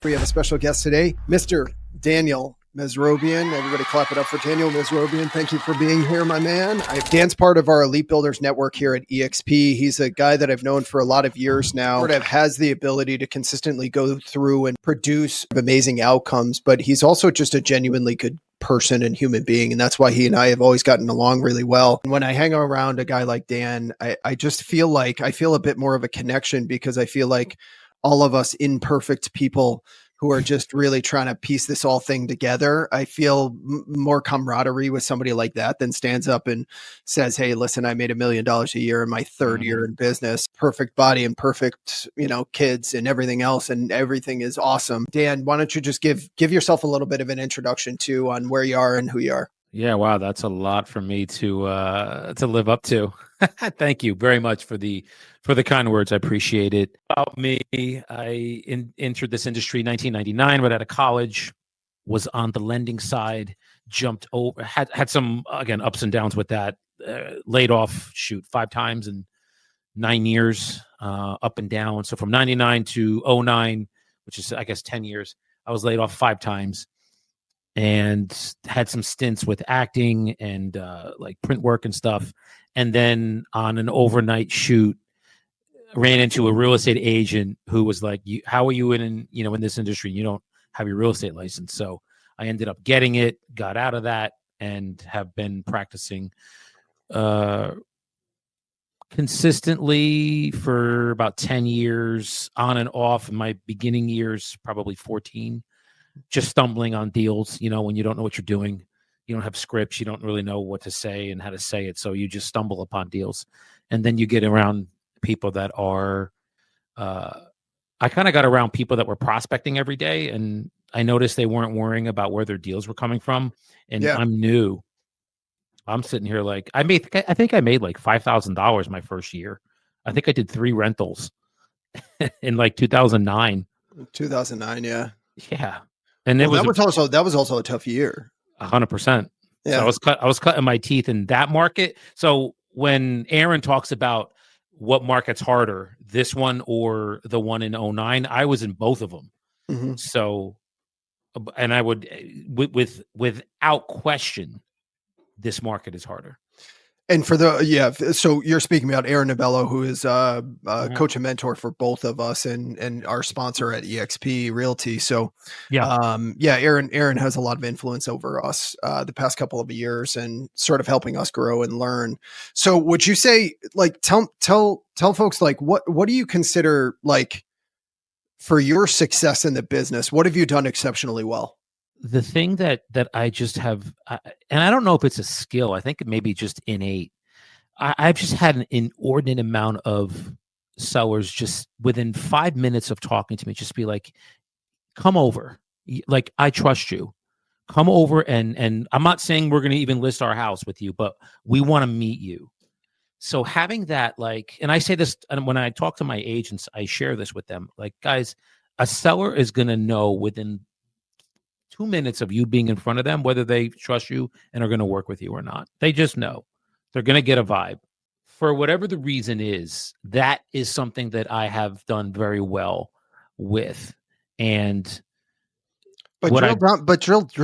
We have a special guest today, Mr. Daniel Mesrobian. Everybody clap it up for Daniel Mesrobian. Thank you for being here, my man. Dan's part of our Elite Builders Network here at EXP. He's a guy that I've known for a lot of years now. Sort of has the ability to consistently go through and produce amazing outcomes, but he's also just a genuinely good person and human being. And that's why he and I have always gotten along really well. And when I hang around a guy like Dan, I just feel like I feel a bit more of a connection because I feel like all of us imperfect people who are just really trying to piece this all thing together. I feel more camaraderie with somebody like that than stands up and says, hey, listen, I made $1 million a year in my third year in business, perfect body and perfect, kids and everything else. And everything is awesome. Dan, why don't you just give yourself a little bit of an introduction on where you are and who you are? Yeah, wow, that's a lot for me to live up to. Thank you very much for the kind words. I appreciate it. About me, I entered this industry in 1999, right out of college. Was on the lending side. Jumped over, had some again ups and downs with that. Laid off 5 times in 9 years, up and down. So from 99 to 09, which is I guess 10 years, I was laid off 5 times. And had some stints with acting and like print work and stuff. And then on an overnight shoot, ran into a real estate agent who was like, how are you in this industry? You don't have your real estate license. So I ended up getting it, got out of that, and have been practicing consistently for about 10 years, on and off. In my beginning years, probably 14. Just stumbling on deals, when you don't know what you're doing, you don't have scripts, you don't really know what to say and how to say it. So you just stumble upon deals. And then you get around people that are, I kind of got around people that were prospecting every day. And I noticed they weren't worrying about where their deals were coming from. And yeah. I'm new. I'm sitting here like, I think I made like $5,000 my first year. I think I did 3 rentals in like 2009. 2009. Yeah. Yeah. And that was also a tough year. 100%. Yeah. So I was cutting my teeth in that market. So when Aaron talks about what market's harder, this one or the one in 09, I was in both of them. Mm-hmm. So, and I would, without question, this market is harder. And so you're speaking about Aaron Nobello, who is coach and mentor for both of us and our sponsor at EXP Realty. So Aaron has a lot of influence over us the past couple of years and sort of helping us grow and learn. So would you say, like, tell folks, like, what do you consider, like, for your success in the business, what have you done exceptionally well? The thing that I just have, and I don't know if it's a skill, I think it may be just innate. I've just had an inordinate amount of sellers just within 5 minutes of talking to me, just be like, come over. Like, I trust you. Come over. And I'm not saying we're going to even list our house with you, but we want to meet you. So having that, like, and I say this, and when I talk to my agents, I share this with them. Like, guys, a seller is going to know within 2 minutes of you being in front of them whether they trust you and are going to work with you or not. They just know. They're going to get a vibe. For whatever the reason is, that is something that I have done very well with. And drill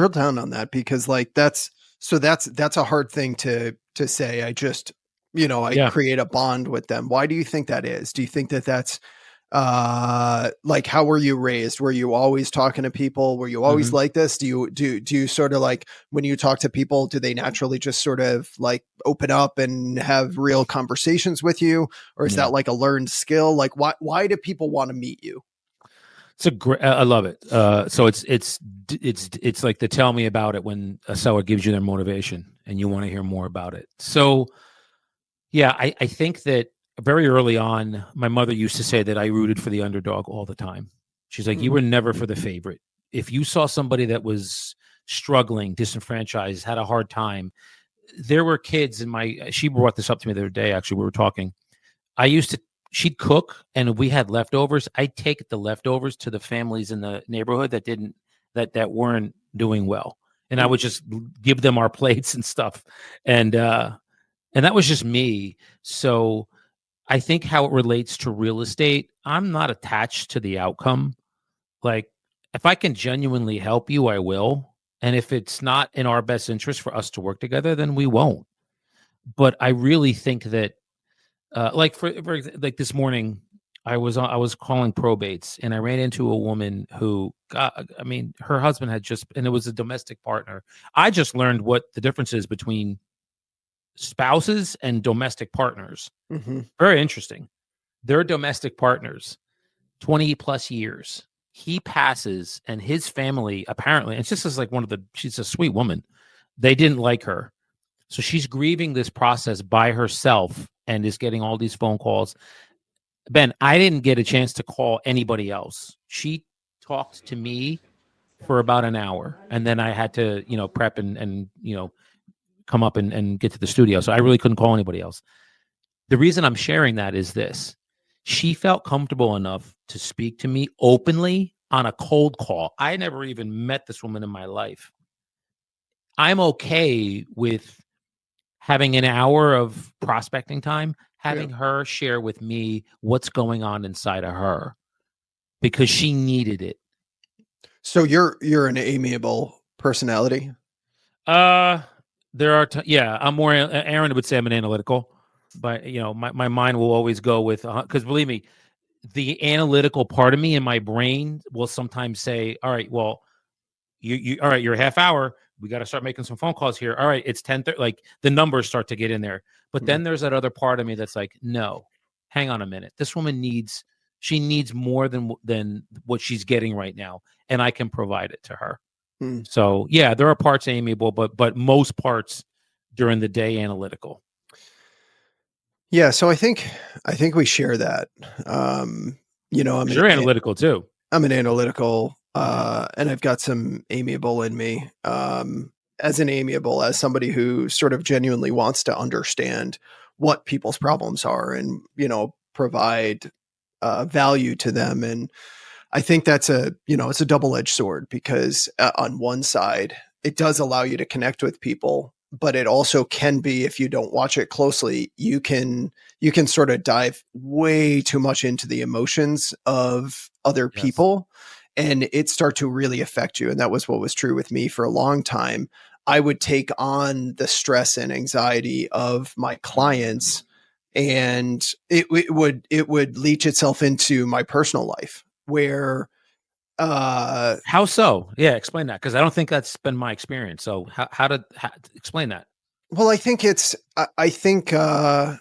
down on that, because, like, that's a hard thing to say. I just, create a bond with them. Why do you think that is? Do you think that that's like, how were you raised? Were you always talking to people? Were you always like this? Do you sort of, like, when you talk to people, do they naturally just sort of, like, open up and have real conversations with you? Or is that like a learned skill? Like, why do people want to meet you? It's a great, I love it. So it's like the tell me about it when a seller gives you their motivation and you want to hear more about it. So yeah, I think that very early on, my mother used to say that I rooted for the underdog all the time. She's like, you were never for the favorite. If you saw somebody that was struggling, disenfranchised, had a hard time, there were kids she brought this up to me the other day, actually, we were talking. She'd cook and we had leftovers. I'd take the leftovers to the families in the neighborhood that weren't doing well. And I would just give them our plates and stuff. And that was just me. So I think how it relates to real estate, I'm not attached to the outcome. Like, if I can genuinely help you, I will. And if it's not in our best interest for us to work together, then we won't. But I really think that, like like this morning, I was calling probates, and I ran into a woman who got, I mean, her husband had just, and it was a domestic partner. I just learned what the difference is between spouses and domestic partners. Mm-hmm. Very interesting. They're domestic partners, 20 plus years. He passes, and his family apparently, and this is like she's a sweet woman. They didn't like her. So she's grieving this process by herself and is getting all these phone calls. Ben, I didn't get a chance to call anybody else. She talked to me for about an hour, and then I had to, prep and come up and get to the studio. So I really couldn't call anybody else. The reason I'm sharing that is this. She felt comfortable enough to speak to me openly on a cold call. I never even met this woman in my life. I'm okay with having an hour of prospecting time, having her share with me what's going on inside of her because she needed it. So you're an amiable personality? There are, I'm more, Aaron would say I'm an analytical, but my mind will always go with, because believe me, the analytical part of me in my brain will sometimes say, all right, well, all right, you're a half hour. We got to start making some phone calls here. All right, it's 10:30. Like the numbers start to get in there. But then there's that other part of me that's like, no, hang on a minute. This woman needs more than what she's getting right now, and I can provide it to her. So yeah, there are parts amiable, but most parts during the day analytical. Yeah, so I think we share that. You're analytical too. I'm an analytical, and I've got some amiable in me. As somebody who sort of genuinely wants to understand what people's problems are and, provide value to them. And I think that's it's a double-edged sword because on one side, it does allow you to connect with people, but it also can be, if you don't watch it closely, you can sort of dive way too much into the emotions of other people and it start to really affect you. And that was what was true with me for a long time. I would take on the stress and anxiety of my clients and it would leach itself into my personal life where how so? Yeah, explain that, because I don't think that's been my experience. So how explain that? Well, I think I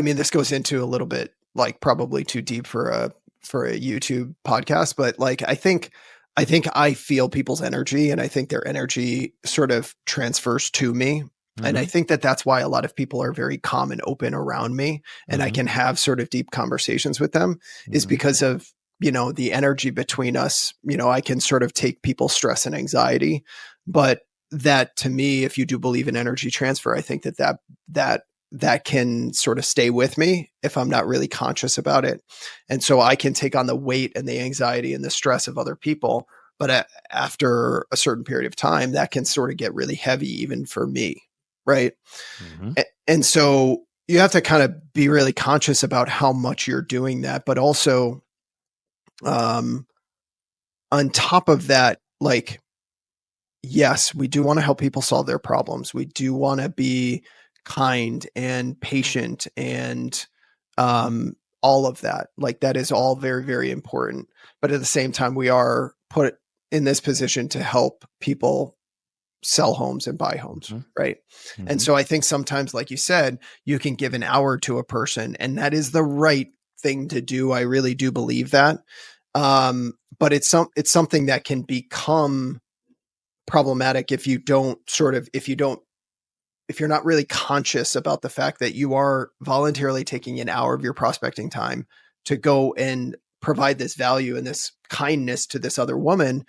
mean, this goes into a little bit like probably too deep for a YouTube podcast, but like I think I feel people's energy and I think their energy sort of transfers to me. And I think that's why a lot of people are very calm and open around me and I can have sort of deep conversations with them is because of, the energy between us. I can sort of take people's stress and anxiety, but that to me, if you do believe in energy transfer, I think that can sort of stay with me if I'm not really conscious about it. And so I can take on the weight and the anxiety and the stress of other people. But after a certain period of time, that can sort of get really heavy, even for me. Right. And so you have to kind of be really conscious about how much you're doing that. But also, on top of that, like, yes, we do want to help people solve their problems. We do want to be kind and patient and all of that. Like that is all very, very important. But at the same time, we are put in this position to help people sell homes and buy homes. Right. And so I think sometimes, like you said, you can give an hour to a person and that is the right thing to do. I really do believe that. But it's something that can become problematic if you're not really conscious about the fact that you are voluntarily taking an hour of your prospecting time to go and provide this value and this kindness to this other woman.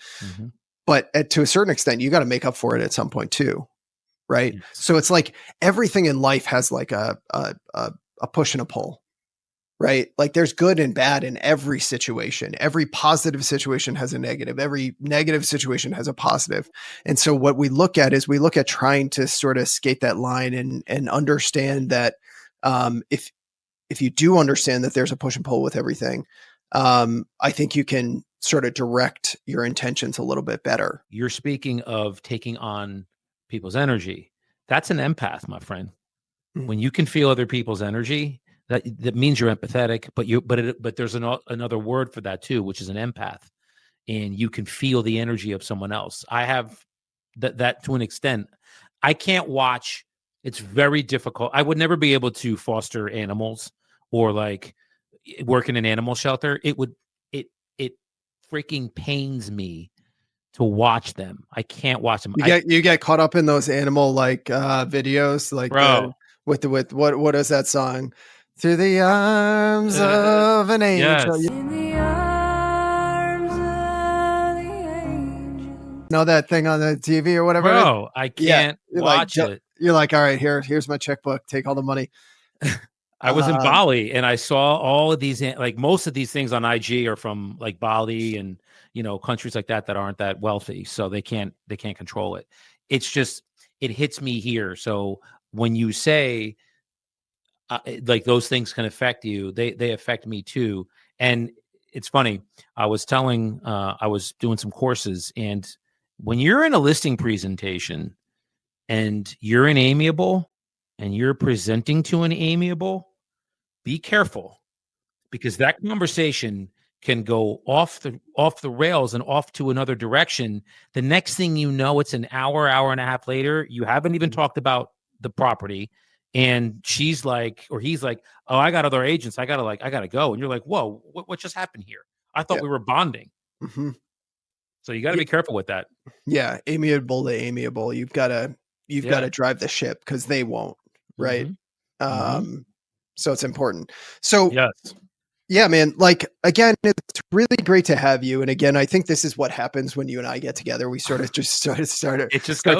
But to a certain extent, you got to make up for it at some point too. Right. Yes. So it's like everything in life has like a push and a pull, right? Like there's good and bad in every situation. Every positive situation has a negative. Every negative situation has a positive. And so what we look at is we look at trying to sort of skate that line and understand that if you do understand that there's a push and pull with everything, I think you can sort of direct your intentions a little bit better. You're speaking of taking on people's energy. That's an empath, my friend. When you can feel other people's energy, that means you're empathetic. But there's another word for that too, which is an empath, and you can feel the energy of someone else. I have that to an extent. I can't watch. It's very difficult. I would never be able to foster animals or like work in an animal shelter. It freaking pains me to watch them. I can't watch them. You get caught up in those animal like videos, like Bro. with what is that song? Through the arms of an angel. Yes. In the arms of the angel. Know that thing on the TV or whatever? Bro, I can't watch it. You're like, all right, here's my checkbook. Take all the money. I was in Bali and I saw all of these, like most of these things on IG are from like Bali and, countries like that aren't that wealthy. So they can't control it. It's just, it hits me here. So when you say like those things can affect you, they affect me too. And it's funny. I was doing some courses, and when you're in a listing presentation and you're an amiable and you're presenting to an amiable, be careful, because that conversation can go off the rails and off to another direction. The next thing you know, it's an hour and a half later. You haven't even talked about the property, and she's like, or he's like, "Oh, I got other agents. I gotta go." And you're like, "Whoa, what just happened here? I thought we were bonding." Mm-hmm. So you got to be careful with that. Yeah, amiable to amiable. You've got to drive the ship because they won't, right? Mm-hmm. So it's important. So yes. Yeah, man. Like, again, it's really great to have you. And again, I think this is what happens when you and I get together. We sort of just start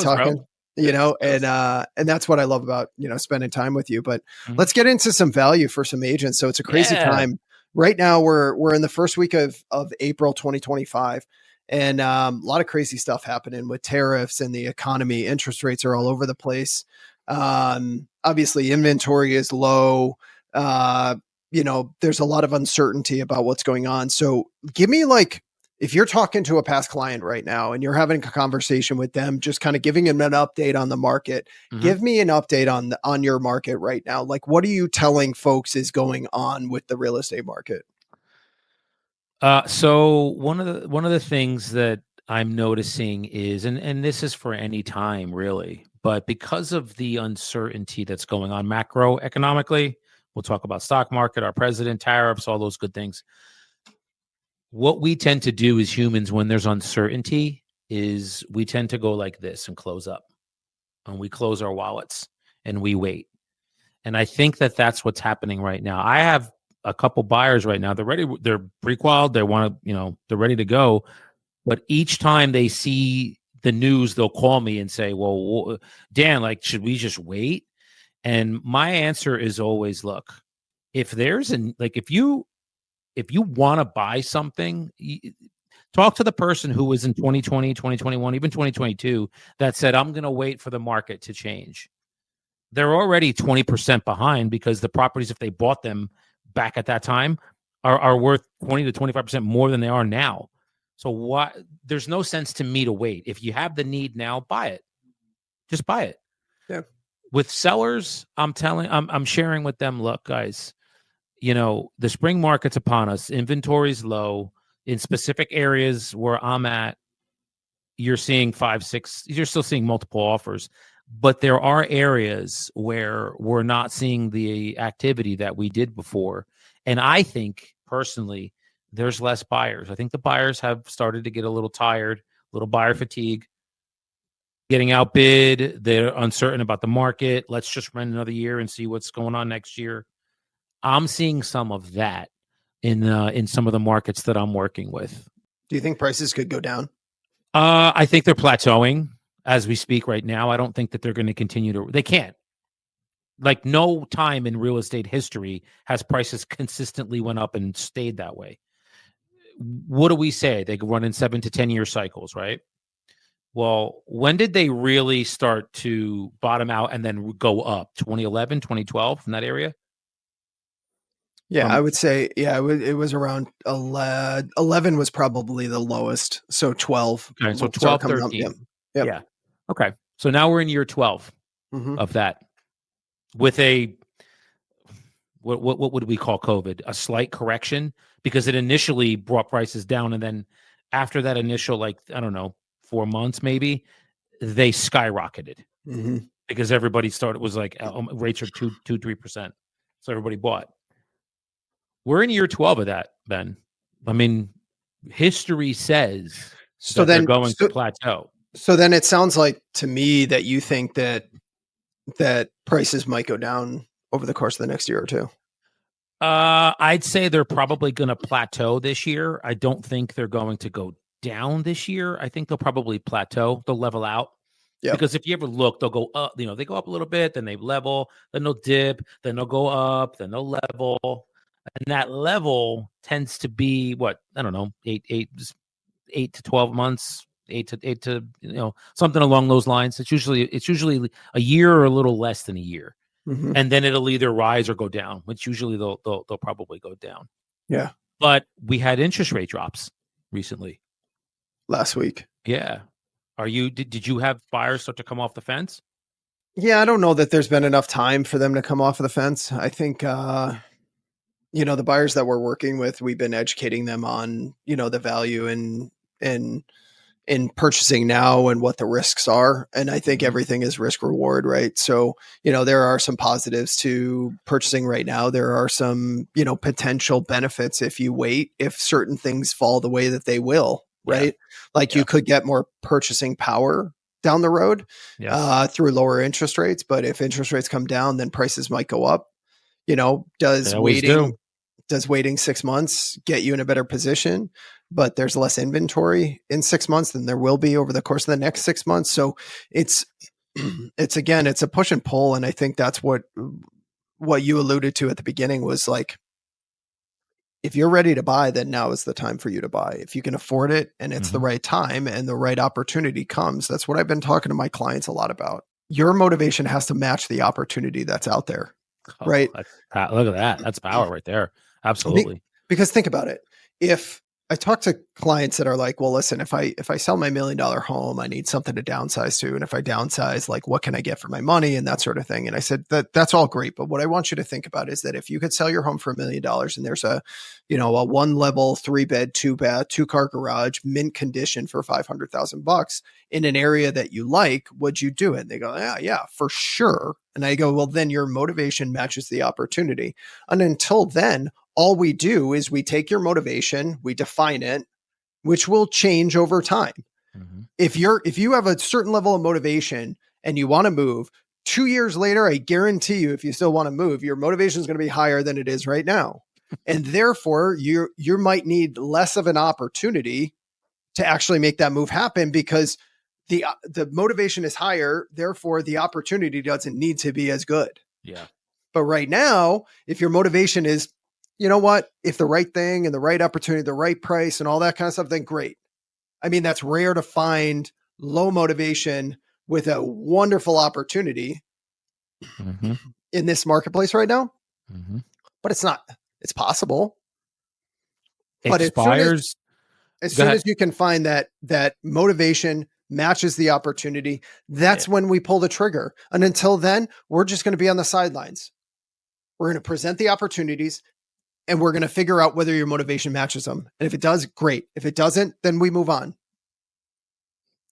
talking, bro. and that's what I love about, spending time with you. But let's get into some value for some agents. So it's a crazy time right now. We're in the first week of April, 2025. And a lot of crazy stuff happening with tariffs and the economy. Interest rates are all over the place. Obviously inventory is low. There's a lot of uncertainty about what's going on. So give me, like, if you're talking to a past client right now and you're having a conversation with them, just kind of giving them an update on the market, give me an update on your market right now. Like, what are you telling folks is going on with the real estate market? So one of the things that I'm noticing is, and this is for any time really, but because of the uncertainty that's going on macroeconomically, we'll talk about stock market, our president, tariffs, all those good things. What we tend to do as humans when there's uncertainty is we tend to go like this and close up, and we close our wallets and we wait. And I think that that's what's happening right now. I have a couple buyers right now. They're ready. They're pre-qualified. They want to, they're ready to go. But each time they see the news, they'll call me and say, "Well, Dan, like, should we just wait?" And my answer is always, look, if you want to buy something, talk to the person who was in 2020, 2021, even 2022 that said, "I'm going to wait for the market to change." They're already 20% behind because the properties, if they bought them back at that time, are worth 20 to 25% more than they are now. So there's no sense to me to wait. If you have the need now, buy it. Just buy it. Yeah. With sellers, I'm sharing with them, look, guys, the spring market's upon us. Inventory's low in specific areas where I'm at. You're seeing 5, 6, you're still seeing multiple offers, but there are areas where we're not seeing the activity that we did before. And I think personally, there's less buyers. I think the buyers have started to get a little tired, a little buyer fatigue, getting outbid. They're uncertain about the market. Let's just rent another year and see what's going on next year. I'm seeing some of that in some of the markets that I'm working with. Do you think prices could go down? I think they're plateauing as we speak right now. I don't think that they're going to continue to. They can't. Like, no time in real estate history has prices consistently went up and stayed that way. What do we say? They run in 7 to 10 year cycles, right? Well, when did they really start to bottom out and then go up? 2011, 2012, in that area? Yeah, I would say, it was around 11. 11 was probably the lowest. So 12 Okay, so will start 12, coming up. 13. Yep. Yep. Yeah. Okay. So now we're in year 12 hmm of that with a what would we call COVID? A slight correction because it initially brought prices down, and then after that initial, like, I don't know, 4 months maybe, they skyrocketed hmm because everybody started was like rates are 3%, so everybody bought. We're in year 12 of that, Ben. I mean, history says So that they're then, going to so, plateau. so then it sounds like to me that you think that prices might go down over the course of the next year or two. I'd say they're probably going to plateau this year. I don't think they're going to go down this year. I think they'll probably plateau. They'll level out. Yep. Because if you ever look, they'll go up. They go up a little bit, then they level, then they'll dip, then they'll go up, then they'll level, and that level tends to be what, I don't know, 8 to 12 months, 8 to something along those lines. It's usually a year or a little less than a year. hmm And then it'll either rise or go down, which usually they'll probably go down. Yeah. But we had interest rate drops recently. Last week. Yeah. Did you have buyers start to come off the fence? Yeah, I don't know that there's been enough time for them to come off of the fence. I think the buyers that we're working with, we've been educating them on, the value in purchasing now and what the risks are. And I think everything is risk reward, right? So, there are some positives to purchasing right now. There are some, potential benefits if you wait, if certain things fall the way that they will, right? Like you could get more purchasing power down the road through lower interest rates. But if interest rates come down, then prices might go up. Does waiting 6 months get you in a better position? But there's less inventory in 6 months than there will be over the course of the next 6 months. So it's a push and pull. And I think that's what you alluded to at the beginning was like, if you're ready to buy, then now is the time for you to buy. If you can afford it and it's the right time and the right opportunity comes, that's what I've been talking to my clients a lot about. Your motivation has to match the opportunity that's out there, right? Look at that. That's power right there. Absolutely. Because think about it. If I talk to clients that are like, well, listen, if I sell my $1 million home, I need something to downsize to. And if I downsize, like, what can I get for my money and that sort of thing? And I said, that's all great. But what I want you to think about is that if you could sell your home for $1 million and there's a 1-level, 3-bed, 2-bath, 2-car garage, mint condition for $500,000 in an area that you like, would you do it? And they go, yeah, for sure. And I go, well, then your motivation matches the opportunity. And until then, all we do is we take your motivation, we define it, which will change over time. Mm-hmm. If you have a certain level of motivation and you want to move, 2 years later, I guarantee you, if you still want to move, your motivation is going to be higher than it is right now. And therefore, you might need less of an opportunity to actually make that move happen because the motivation is higher. Therefore, the opportunity doesn't need to be as good. Yeah. But right now, if your motivation is, you know what, if the right thing and the right opportunity, the right price and all that kind of stuff, then great. I mean, that's rare to find low motivation with a wonderful opportunity in this marketplace right now. Mm-hmm. But it's not, it's possible. But as soon as you can find that motivation matches the opportunity, that's when we pull the trigger. And until then, we're just going to be on the sidelines. We're going to present the opportunities and we're going to figure out whether your motivation matches them. And if it does, great. If it doesn't, then we move on.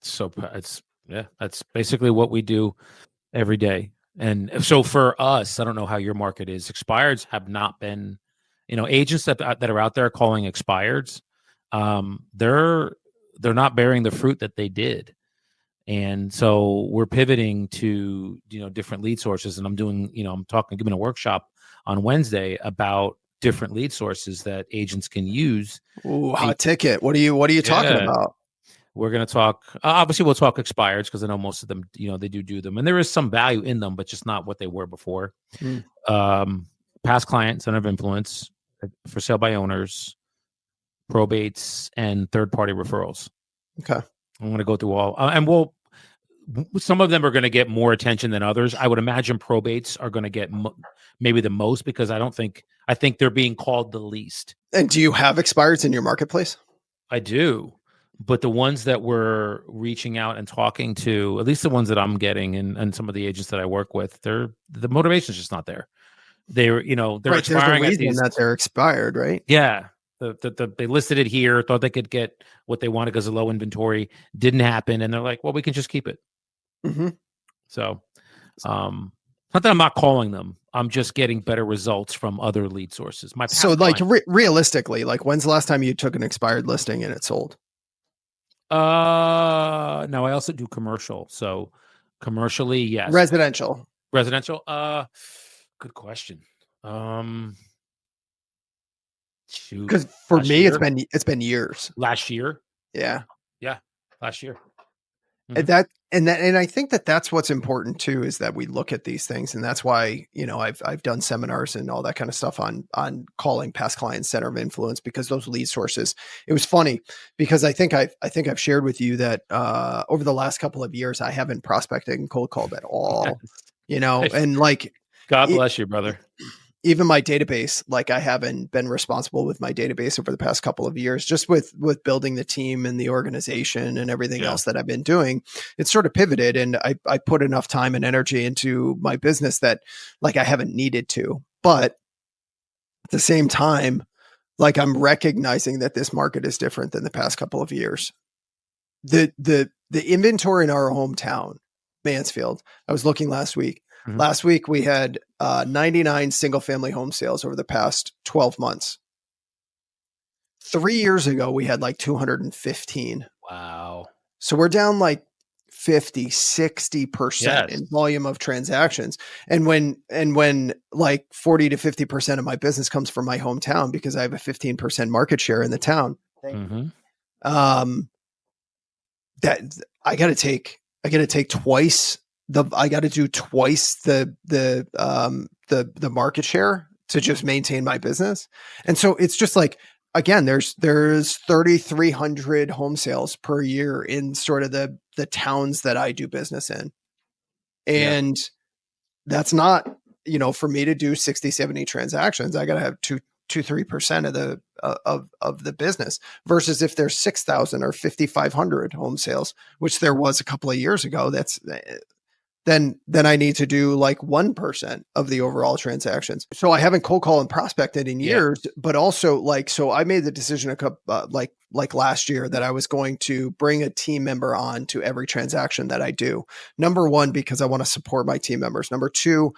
So that's basically what we do every day. And so for us, I don't know how your market is. Expireds have not been, agents that are out there calling expireds. They're not bearing the fruit that they did. And so we're pivoting to, different lead sources. And I'm doing, giving a workshop on Wednesday about different lead sources that agents can use. Ooh, hot ticket. What are you talking about? We're going to talk, obviously we'll talk expireds because I know most of them, they do them and there is some value in them, but just not what they were before. Past clients, center of influence, for sale by owners, probates, and third-party referrals. Okay. I'm going to go through all, and some of them are going to get more attention than others. I would imagine probates are going to get maybe the most because I I think they're being called the least. And do you have expireds in your marketplace? I do, but the ones that we're reaching out and talking to, at least the ones that I'm getting, and some of the agents that I work with, the motivation's just not there. They're they're Right. There's a expiring at reason these. that they're expired, right? Yeah, they listed it here, thought they could get what they wanted because of low inventory, didn't happen, and they're like, well, we can just keep it. Mm-hmm. So, not that I'm not calling them, I'm just getting better results from other lead sources. So, like, realistically, like, when's the last time you took an expired listing and it sold? No, I also do commercial. So, commercially, yes. Residential. Good question. Shoot. Because for Last me, year? it's been years. Last year. Yeah. Last year. And I think that's what's important too, is that we look at these things. And that's why, I've done seminars and all that kind of stuff on calling past clients center of influence, because those lead sources, it was funny because I think I've shared with you that over the last couple of years, I haven't prospected and cold called at all, and like, God bless you, brother. Even my database, like, I haven't been responsible with my database over the past couple of years, just with building the team and the organization and everything else that I've been doing. It's sort of pivoted, and I put enough time and energy into my business that, like, I haven't needed to. But at the same time, like, I'm recognizing that this market is different than the past couple of years. The inventory in our hometown, Mansfield, I was looking last week. Mm-hmm. Last week, we had 99 single-family home sales over the past 12 months. 3 years ago, we had like 215. Wow. So we're down like 50, 60% in volume of transactions. And when like 40 to 50% of my business comes from my hometown, because I have a 15% market share in the town, that I got to take twice. I got to do twice the market share to just maintain my business. And so it's just like, again, there's 3,300 home sales per year in sort of the towns that I do business in. And that's not, for me to do 60, 70 transactions, I got to have 2-3% of the business, versus if there's 6,000 or 5,500 home sales, which there was a couple of years ago, then I need to do like 1% of the overall transactions. So I haven't cold called and prospected in years, but also so I made the decision like last year that I was going to bring a team member on to every transaction that I do. Number one, because I want to support my team members. Number two,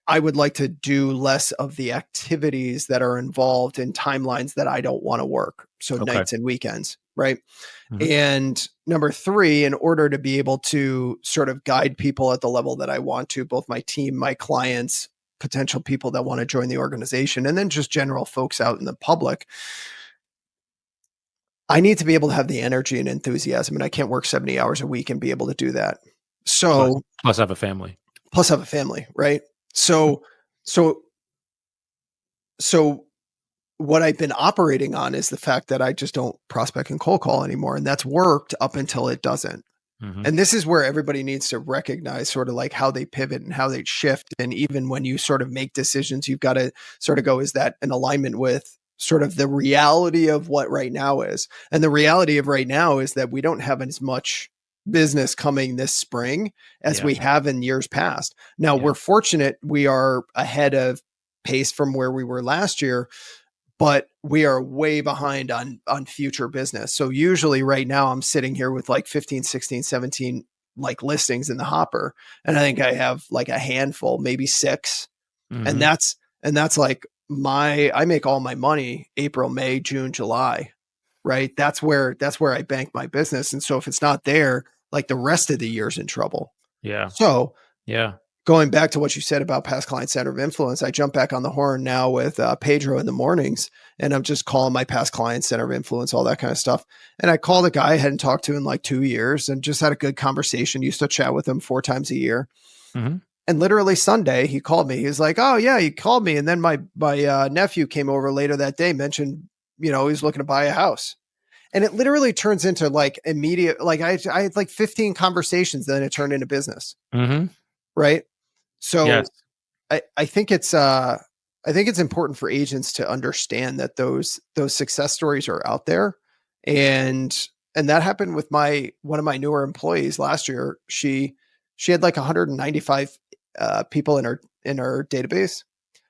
I would like to do less of the activities that are involved in timelines that I don't want to work. So nights and weekends, right? Mm-hmm. And number three, in order to be able to sort of guide people at the level that I want to, both my team, my clients, potential people that want to join the organization, and then just general folks out in the public, I need to be able to have the energy and enthusiasm, and I can't work 70 hours a week and be able to do that. So plus have a family, right? So what I've been operating on is the fact that I just don't prospect and cold call anymore. And that's worked up until it doesn't. Mm-hmm. And this is where everybody needs to recognize sort of like how they pivot and how they shift. And even when you sort of make decisions, you've got to sort of go, is that in alignment with sort of the reality of what right now is? And the reality of right now is that we don't have as much business coming this spring as we have in years past. Now we're fortunate. We are ahead of pace from where we were last year, but we are way behind on future business. So usually right now I'm sitting here with like 15, 16, 17 like listings in the hopper. And I think I have like a handful, maybe 6. Mm-hmm. And that's like I make all my money April, May, June, July, right? That's where I bank my business. And so if it's not there, like the rest of the year's in trouble. Yeah. So going back to what you said about past client center of influence, I jump back on the horn now with Pedro in the mornings, and I'm just calling my past client center of influence, all that kind of stuff. And I called a guy I hadn't talked to in like 2 years and just had a good conversation. Used to chat with him 4 times a year. Mm-hmm. And literally Sunday, he called me. He was like, "Oh yeah, you called me." And then my nephew came over later that day, mentioned, he was looking to buy a house. And it literally turns into like immediate, like I had like 15 conversations, then it turned into business. Mm-hmm. Right. So I think it's, I think it's important for agents to understand that those success stories are out there, and that happened with one of my newer employees last year. She had like 195 people in her database,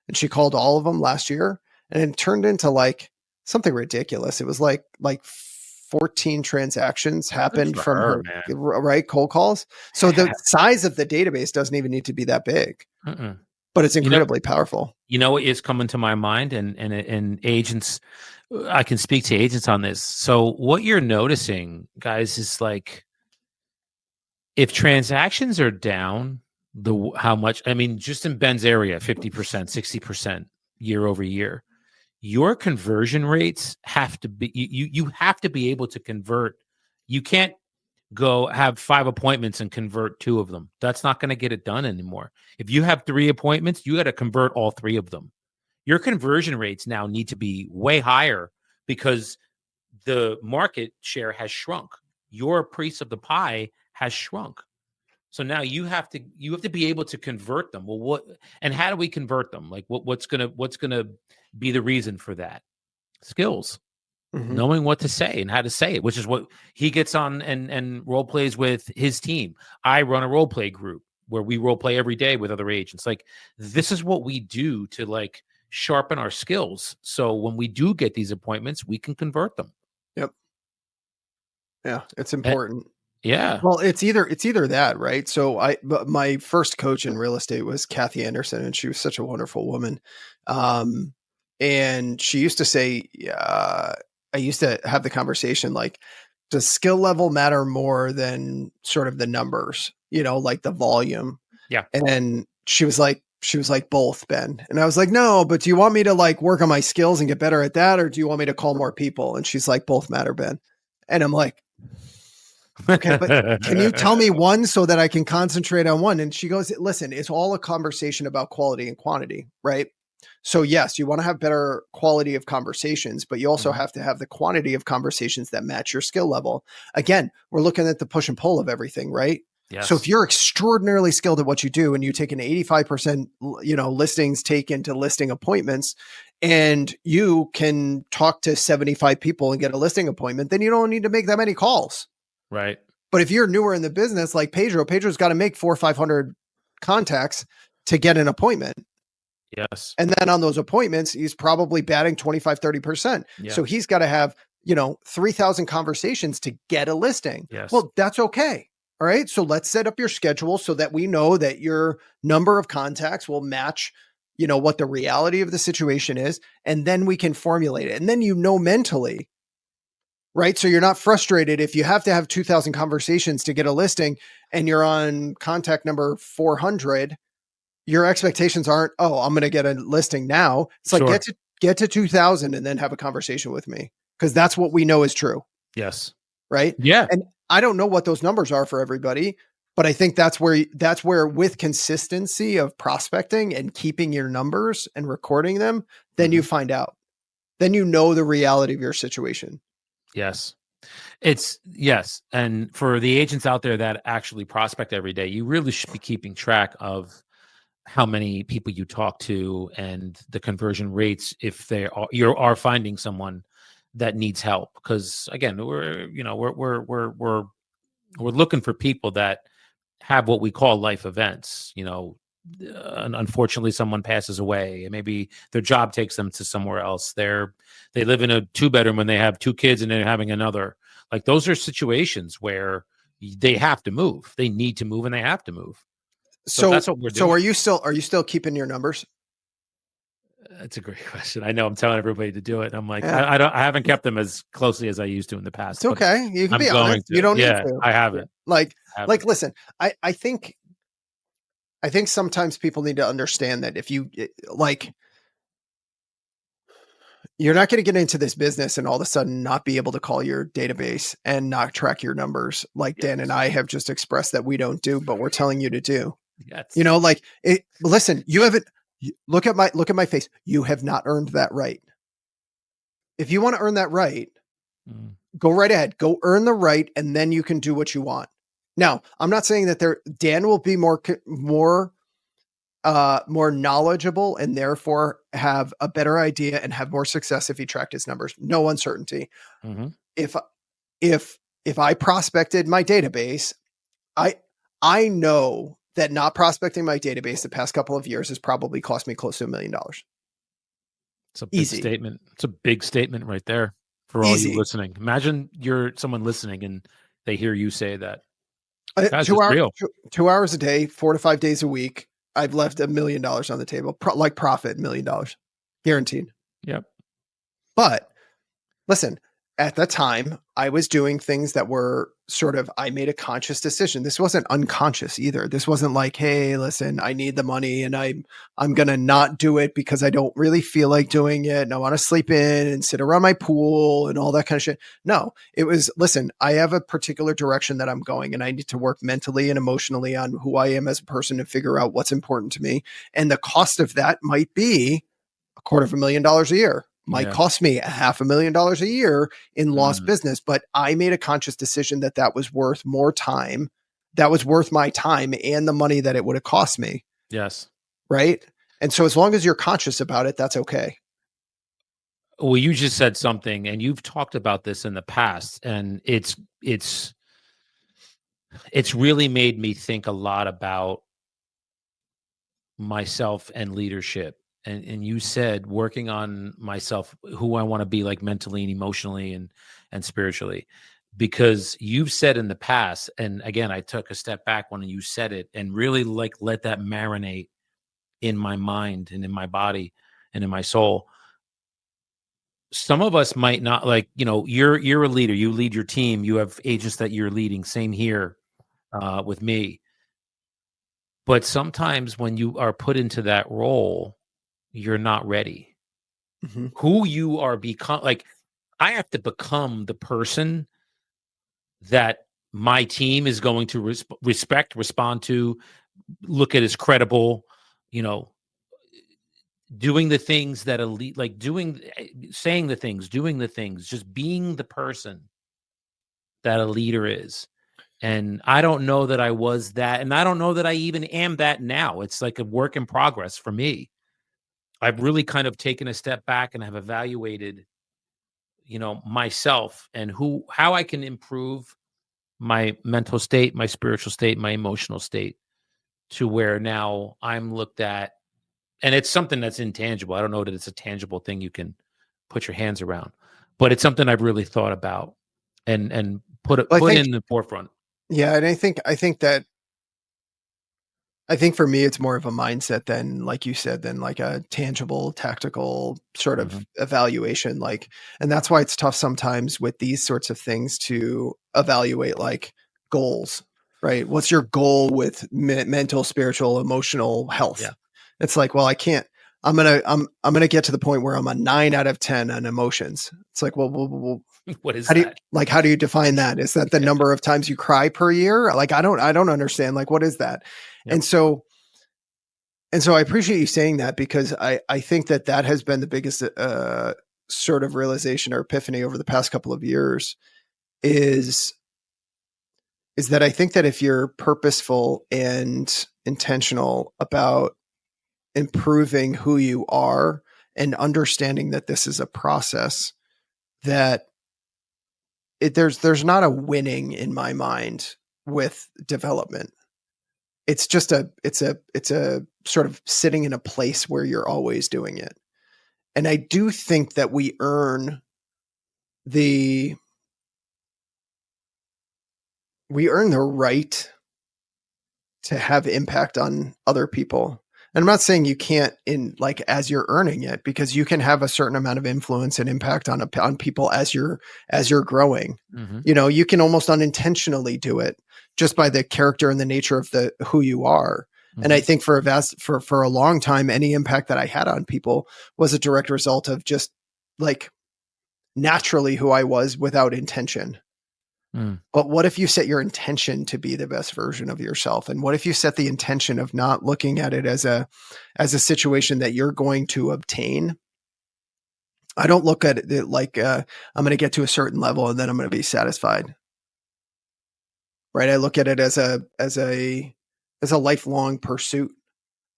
and she called all of them last year, and it turned into like something ridiculous. It was like 14 transactions happened for from her, her right cold calls. So the size of the database doesn't even need to be that big, but it's incredibly powerful. You know what is coming to my mind, and agents, I can speak to agents on this. So what you're noticing, guys, is like if transactions are down, how much? I mean, just in Ben's area, 50%, 60% year over year. Your conversion rates have to be you have to be able to convert. You can't go have 5 appointments and convert 2 of them. That's not going to get it done anymore. If you have 3 appointments, you got to convert all 3 of them. Your conversion rates now need to be way higher because the market share has shrunk. Your piece of the pie has shrunk. So now you have to be able to convert them. Well, what and how do we convert them? Like what's gonna be the reason for that? Skills. Knowing what to say and how to say it, which is what he gets on and role plays with his team. I run a role play group where we role play every day with other agents. Like this is what we do to like sharpen our skills. So when we do get these appointments, we can convert them. Yep. Yeah, it's important. Yeah. Well, it's either that, right? So my first coach in real estate was Kathy Anderson, and she was such a wonderful woman. And she used to say, I used to have the conversation like, does skill level matter more than sort of the numbers, like the volume? Yeah. And then she was like, both, Ben. And I was like, no, but do you want me to like work on my skills and get better at that? Or do you want me to call more people? And she's like, both matter, Ben. And I'm like, okay, but can you tell me one so that I can concentrate on one? And she goes, listen, it's all a conversation about quality and quantity, right? So yes, you want to have better quality of conversations, but you also have to have the quantity of conversations that match your skill level. Again, we're looking at the push and pull of everything, right? Yes. So if you're extraordinarily skilled at what you do and you take an 85%, listings taken to listing appointments, and you can talk to 75 people and get a listing appointment, then you don't need to make that many calls. Right. But if you're newer in the business, like Pedro's got to make 400 or 500 contacts to get an appointment. Yes. And then on those appointments, he's probably batting 25, 30%. Yeah. So he's got to have, 3,000 conversations to get a listing. Yes. Well, that's okay. All right. So let's set up your schedule so that we know that your number of contacts will match, what the reality of the situation is. And then we can formulate it. And then, mentally, right? So you're not frustrated if you have to have 2,000 conversations to get a listing and you're on contact number 400. Your expectations aren't, oh, I'm going to get a listing now. It's like, get to 2,000 and then have a conversation with me, because that's what we know is true. Yes. Right. Yeah. And I don't know what those numbers are for everybody, but I think that's where with consistency of prospecting and keeping your numbers and recording them, then you find out, then the reality of your situation. Yes. Yes. And for the agents out there that actually prospect every day, you really should be keeping track of how many people you talk to and the conversion rates if you are finding someone that needs help. Because again, we're looking for people that have what we call life events. Unfortunately, someone passes away, and maybe their job takes them to somewhere else. They live in a 2-bedroom when they have 2 kids and they're having another. Like those are situations where they have to move. They need to move and they have to move. So that's what we're doing. So are you still keeping your numbers? That's a great question. I know I'm telling everybody to do it. I'm like, I haven't kept them as closely as I used to in the past. It's okay. You can be honest. You don't need to. I haven't. Listen, I think sometimes people need to understand that if you you're not going to get into this business and all of a sudden not be able to call your database and not track your numbers like Dan and I have just expressed that we don't do, but we're telling you to do. Yes. Listen, you haven't. Look at my face. You have not earned that right. If you want to earn that right, go right ahead. Go earn the right, and then you can do what you want. Now, I'm not saying that Dan will be more more knowledgeable and therefore have a better idea and have more success if he tracked his numbers. No uncertainty. Mm-hmm. If I prospected my database, I know that not prospecting my database the past couple of years has probably cost me close to $1 million. It's a big Easy. statement. It's a big statement right there for all Easy. you listening. Imagine you're someone listening and they hear you say that. Guys, it's 2 hours, real. 2 hours a day, 4 to 5 days a week. I've left $1 million on the table, like profit, $1 million guaranteed. Yep. But listen, at the time, I was doing things that were sort of, I made a conscious decision. This wasn't unconscious either. This wasn't like, hey, listen, I need the money and I'm going to not do it because I don't really feel like doing it. And I want to sleep in and sit around my pool and all that kind of shit. No, it was, listen, I have a particular direction that I'm going and I need to work mentally and emotionally on who I am as a person and figure out what's important to me. And the cost of that might be $250,000 a year. Might Yeah. cost me $500,000 a year in lost Mm. business, but I made a conscious decision that that was worth more time. That was worth my time and the money that it would have cost me. Yes. Right. And so as long as you're conscious about it, that's okay. Well, you just said something, and you've talked about this in the past, and it's really made me think a lot about myself and leadership. And you said working on myself, who I want to be, like mentally and emotionally and spiritually, because you've said in the past, and again, I took a step back when you said it and really like let that marinate in my mind and in my body and in my soul. Some of us might not, like, you're a leader, you lead your team, you have agents that you're leading. Same here with me. But sometimes when you are put into that role, you're not ready. Mm-hmm. Who you are become, like, I have to become the person that my team is going to respect, respond to, look at as credible, doing the things that elite, like saying the things, doing the things, just being the person that a leader is. And I don't know that I was that, and I don't know that I even am that now. It's like a work in progress for me. I've really kind of taken a step back and have evaluated, myself and how I can improve my mental state, my spiritual state, my emotional state, to where now I'm looked at, and it's something that's intangible. I don't know that it's a tangible thing you can put your hands around, but it's something I've really thought about and put in the forefront. Yeah. And I think for me, it's more of a mindset than, like you said, than like a tangible, tactical sort of evaluation. And that's why it's tough sometimes with these sorts of things to evaluate, like, goals, right? What's your goal with mental, spiritual, emotional health? Yeah. It's like, well, I can't, I'm going to get to the point where I'm a 9 out of 10 on emotions. It's like, well, what is that? How do you define that? Is that the number of times you cry per year? Like, I don't understand. Like, what is that? Yep. And so I appreciate you saying that, because I think that has been the biggest sort of realization or epiphany over the past couple of years is that I think that if you're purposeful and intentional about improving who you are and understanding that this is a process, that there's not a winning in my mind with development. It's just it's a sort of sitting in a place where you're always doing it. And I do think that we earn the right to have impact on other people. And I'm not saying you can't as you're earning it, because you can have a certain amount of influence and impact on people as you're growing. Mm-hmm. You can almost unintentionally do it just by the character and the nature of who you are. Mm-hmm. And I think for a long time, any impact that I had on people was a direct result of just like naturally who I was without intention. But what if you set your intention to be the best version of yourself? And what if you set the intention of not looking at it as a situation that you're going to obtain? I don't look at it like I'm going to get to a certain level and then I'm going to be satisfied. Right? I look at it as a lifelong pursuit.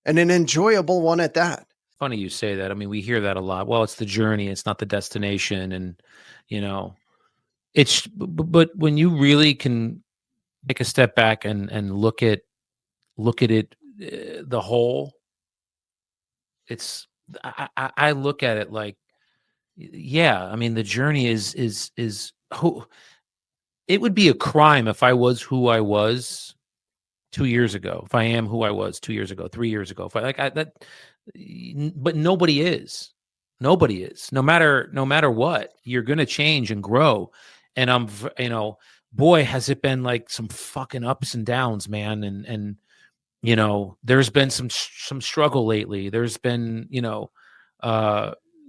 and an enjoyable one at that. Funny you say that. I mean, we hear that a lot. Well, it's the journey, it's not the destination. And, you know, but when you really can take a step back and look at it, the whole, it's, I look at it like, yeah, I mean, the journey is who, it would be a crime if I was who I was 2 years ago, if I am who I was 2 years ago, 3 years ago, if I like I, that, but nobody is. Nobody is. No matter what, you're going to change and grow. And you know, boy, has it been like some fucking ups and downs, man. And you know, there's been some struggle lately. There's been, you know,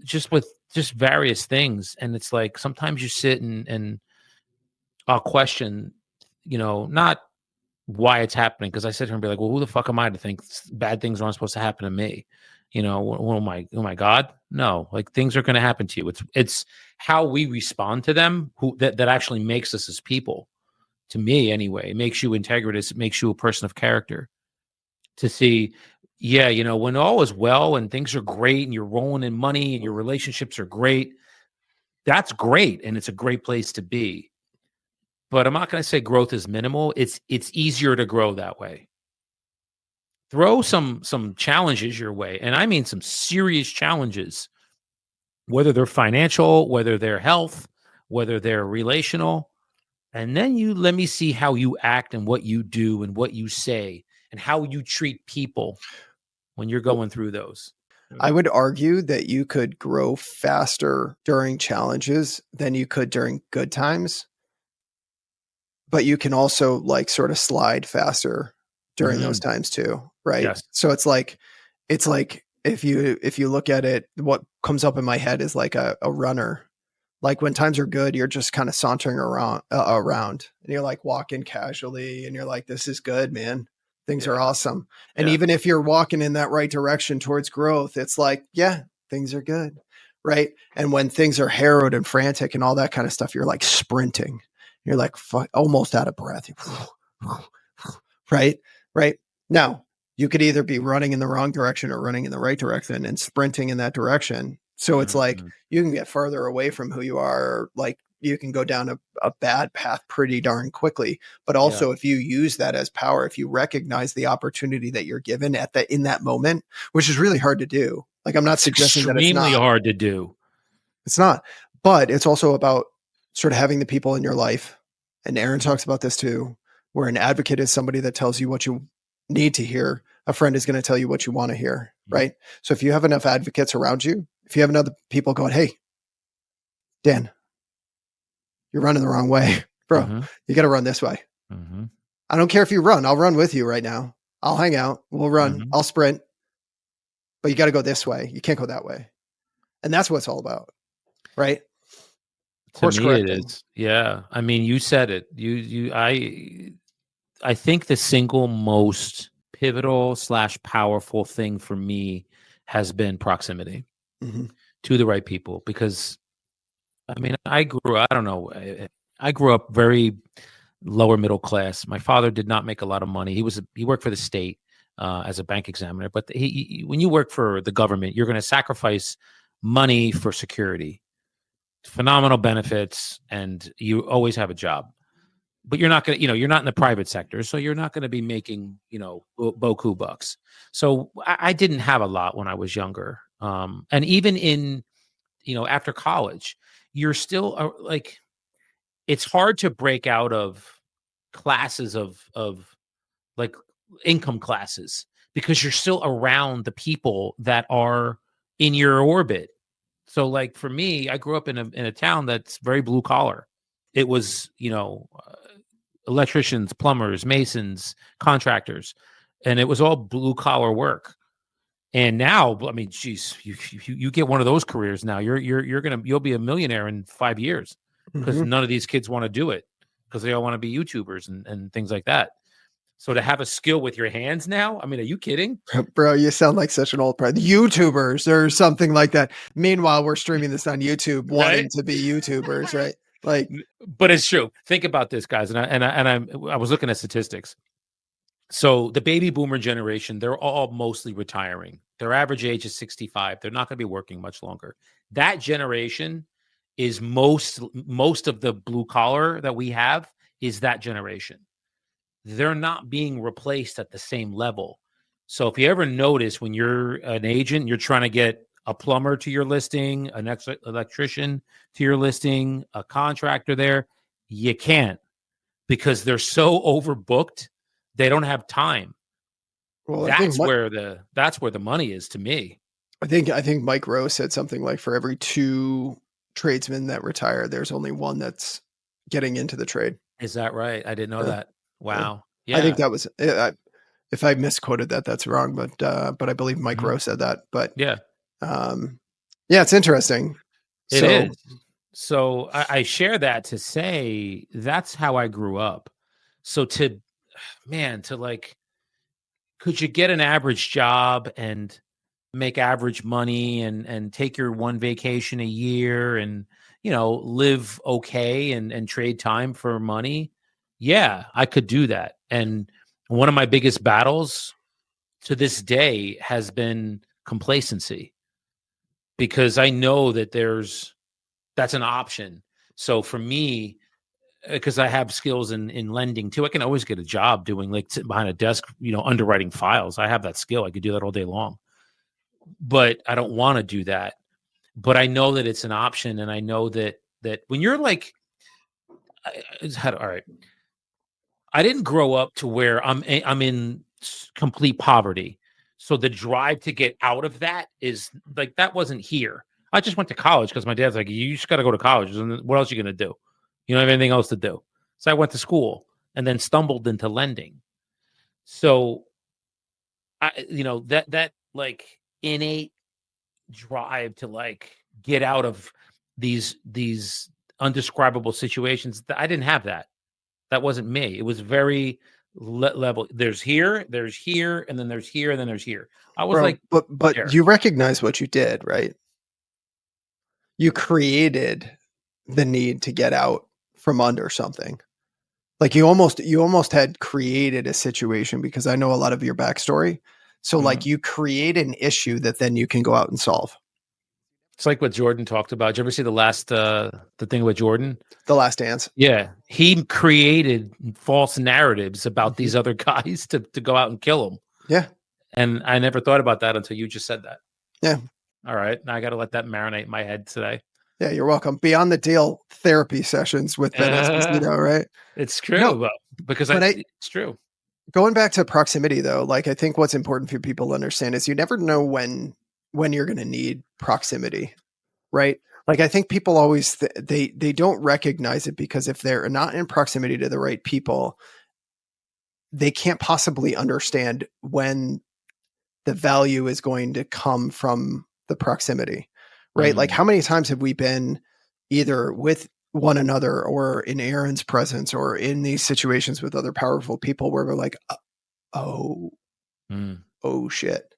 just with just various things. And it's like sometimes you sit and I'll question, you know, not why it's happening, because I sit here and be like, well, who the fuck am I to think bad things aren't supposed to happen to me? You know, oh my God, no, like things are going to happen to you. It's how we respond to them that actually makes us as people. To me, anyway, it makes you integritous. It makes you a person of character. To see, yeah, you know, when all is well and things are great and you're rolling in money and your relationships are great, that's great, and it's a great place to be. But I'm not going to say growth is minimal. It's easier to grow that way. Throw some challenges your way, and I mean some serious challenges, whether they're financial, whether they're health, whether they're relational, and then you let me see how you act and what you do and what you say and how you treat people when you're going through those. I would argue that you could grow faster during challenges than you could during good times, but you can also like sort of slide faster during those times too, right? Yes. So it's like if you look at it, what comes up in my head is like a runner. Like when times are good, you're just kind of sauntering around and you're like walking casually and you're like, this is good, man. Things are awesome. And even if you're walking in that right direction towards growth, it's like, yeah, things are good. Right. And when things are harrowed and frantic and all that kind of stuff, you're like sprinting. You're like almost out of breath. Right. Right. Now, you could either be running in the wrong direction or running in the right direction and sprinting in that direction. So it's like you can get further away from who you are, or like you can go down a bad path pretty darn quickly. But also if you use that as power, if you recognize the opportunity that you're given in that moment, which is really hard to do. Like I'm not suggesting that it's not extremely hard to do. It's not, but it's also about sort of having the people in your life. And Aaron talks about this too, where an advocate is somebody that tells you what you need to hear. A friend is going to tell you what you want to hear. Right. So if you have enough advocates around you, if you have enough people going, hey, Dan, you're running the wrong way, bro. You got to run this way. I don't care if you run. I'll run with you right now. I'll hang out. We'll run. I'll sprint. But you got to go this way. You can't go that way. And that's what it's all about. Right. To me, it is. Yeah. I mean, you said it. I think the single most pivotal / powerful thing for me has been proximity to the right people. Because, I mean, I grew up very lower middle class. My father did not make a lot of money. He worked for the state as a bank examiner. But when you work for the government, you're going to sacrifice money for security, phenomenal benefits, and you always have a job. But you're not going to, you're not in the private sector, so you're not going to be making, boku bucks. So I didn't have a lot when I was younger. And even in, after college, you're still like, it's hard to break out of classes of like income classes, because you're still around the people that are in your orbit. So like for me, I grew up in a town that's very blue collar. It was, electricians, plumbers, masons, contractors, and it was all blue collar work. And now, I mean, geez, you get one of those careers now, you'll be a millionaire in 5 years, because none of these kids want to do it, because they all want to be YouTubers and things like that. So to have a skill with your hands now, I mean, are you kidding? Bro, you sound like such an old pro. YouTubers or something like that. Meanwhile, we're streaming this on YouTube, wanting to be YouTubers, right? Like, but it's true. Think about this, guys. And I was looking at statistics. So the baby boomer generation, they're all mostly retiring. Their average age is 65. They're not going to be working much longer. That generation is most of the blue collar that we have is that generation. They're not being replaced at the same level. So if you ever notice when you're an agent, you're trying to get a plumber to your listing, an electrician to your listing, a contractor there, you can't because they're so overbooked, they don't have time. Well, That's where the money is to me. I think Mike Rowe said something like for every 2 tradesmen that retire, there's only one that's getting into the trade. Is that right? I didn't know that. Wow. I think that was if I misquoted that, that's wrong, but I believe Mike Rowe said that. But yeah, it's interesting. It is. So I share that to say that's how I grew up. So to like, could you get an average job and make average money and take your one vacation a year and, live okay and trade time for money? Yeah, I could do that. And one of my biggest battles to this day has been complacency because I know that that's an option. So for me, because I have skills in lending too, I can always get a job doing like sitting behind a desk, underwriting files. I have that skill. I could do that all day long, but I don't want to do that. But I know that it's an option. And I know that when you're like, all right, I didn't grow up to where I'm in complete poverty. So the drive to get out of that is like, that wasn't here. I just went to college because my dad's like, you just got to go to college. And what else are you going to do? You don't have anything else to do. So I went to school and then stumbled into lending. So that like innate drive to like get out of these undescribable situations, I didn't have that. That wasn't me. It was very level. There's here, and then there's here, and then there's here. I was but there. You recognize what you did, right? You created the need to get out from under something. Like you almost had created a situation, because I know a lot of your backstory. So like you create an issue that then you can go out and solve. It's like what Jordan talked about. Did you ever see the thing with Jordan? The Last Dance. Yeah. He created false narratives about these other guys to go out and kill them. Yeah. And I never thought about that until you just said that. Yeah. All right. Now I got to let that marinate in my head today. Yeah, you're welcome. Beyond the Deal therapy sessions with Ben Esposito, right? It's true, because it's true. Going back to proximity, though, like I think what's important for people to understand is you never know when you're going to need proximity, right? Like I think people always they don't recognize it, because if they're not in proximity to the right people, they can't possibly understand when the value is going to come from the proximity, right? Like how many times have we been either with one another or in Aaron's presence or in these situations with other powerful people where we're like, oh shit.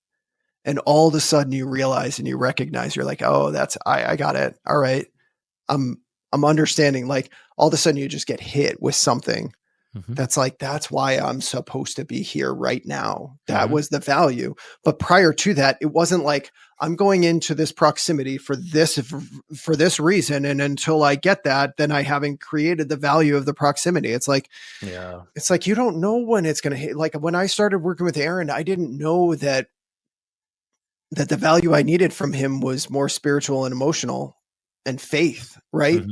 And all of a sudden you realize and you recognize, you're like, oh, I got it. All right. I'm understanding. Like all of a sudden you just get hit with something that's like, that's why I'm supposed to be here right now. That was the value. But prior to that, it wasn't like I'm going into this proximity for this reason. And until I get that, then I haven't created the value of the proximity. It's like, it's like, you don't know when it's going to hit. Like when I started working with Aaron, I didn't know that the value I needed from him was more spiritual and emotional and faith, right?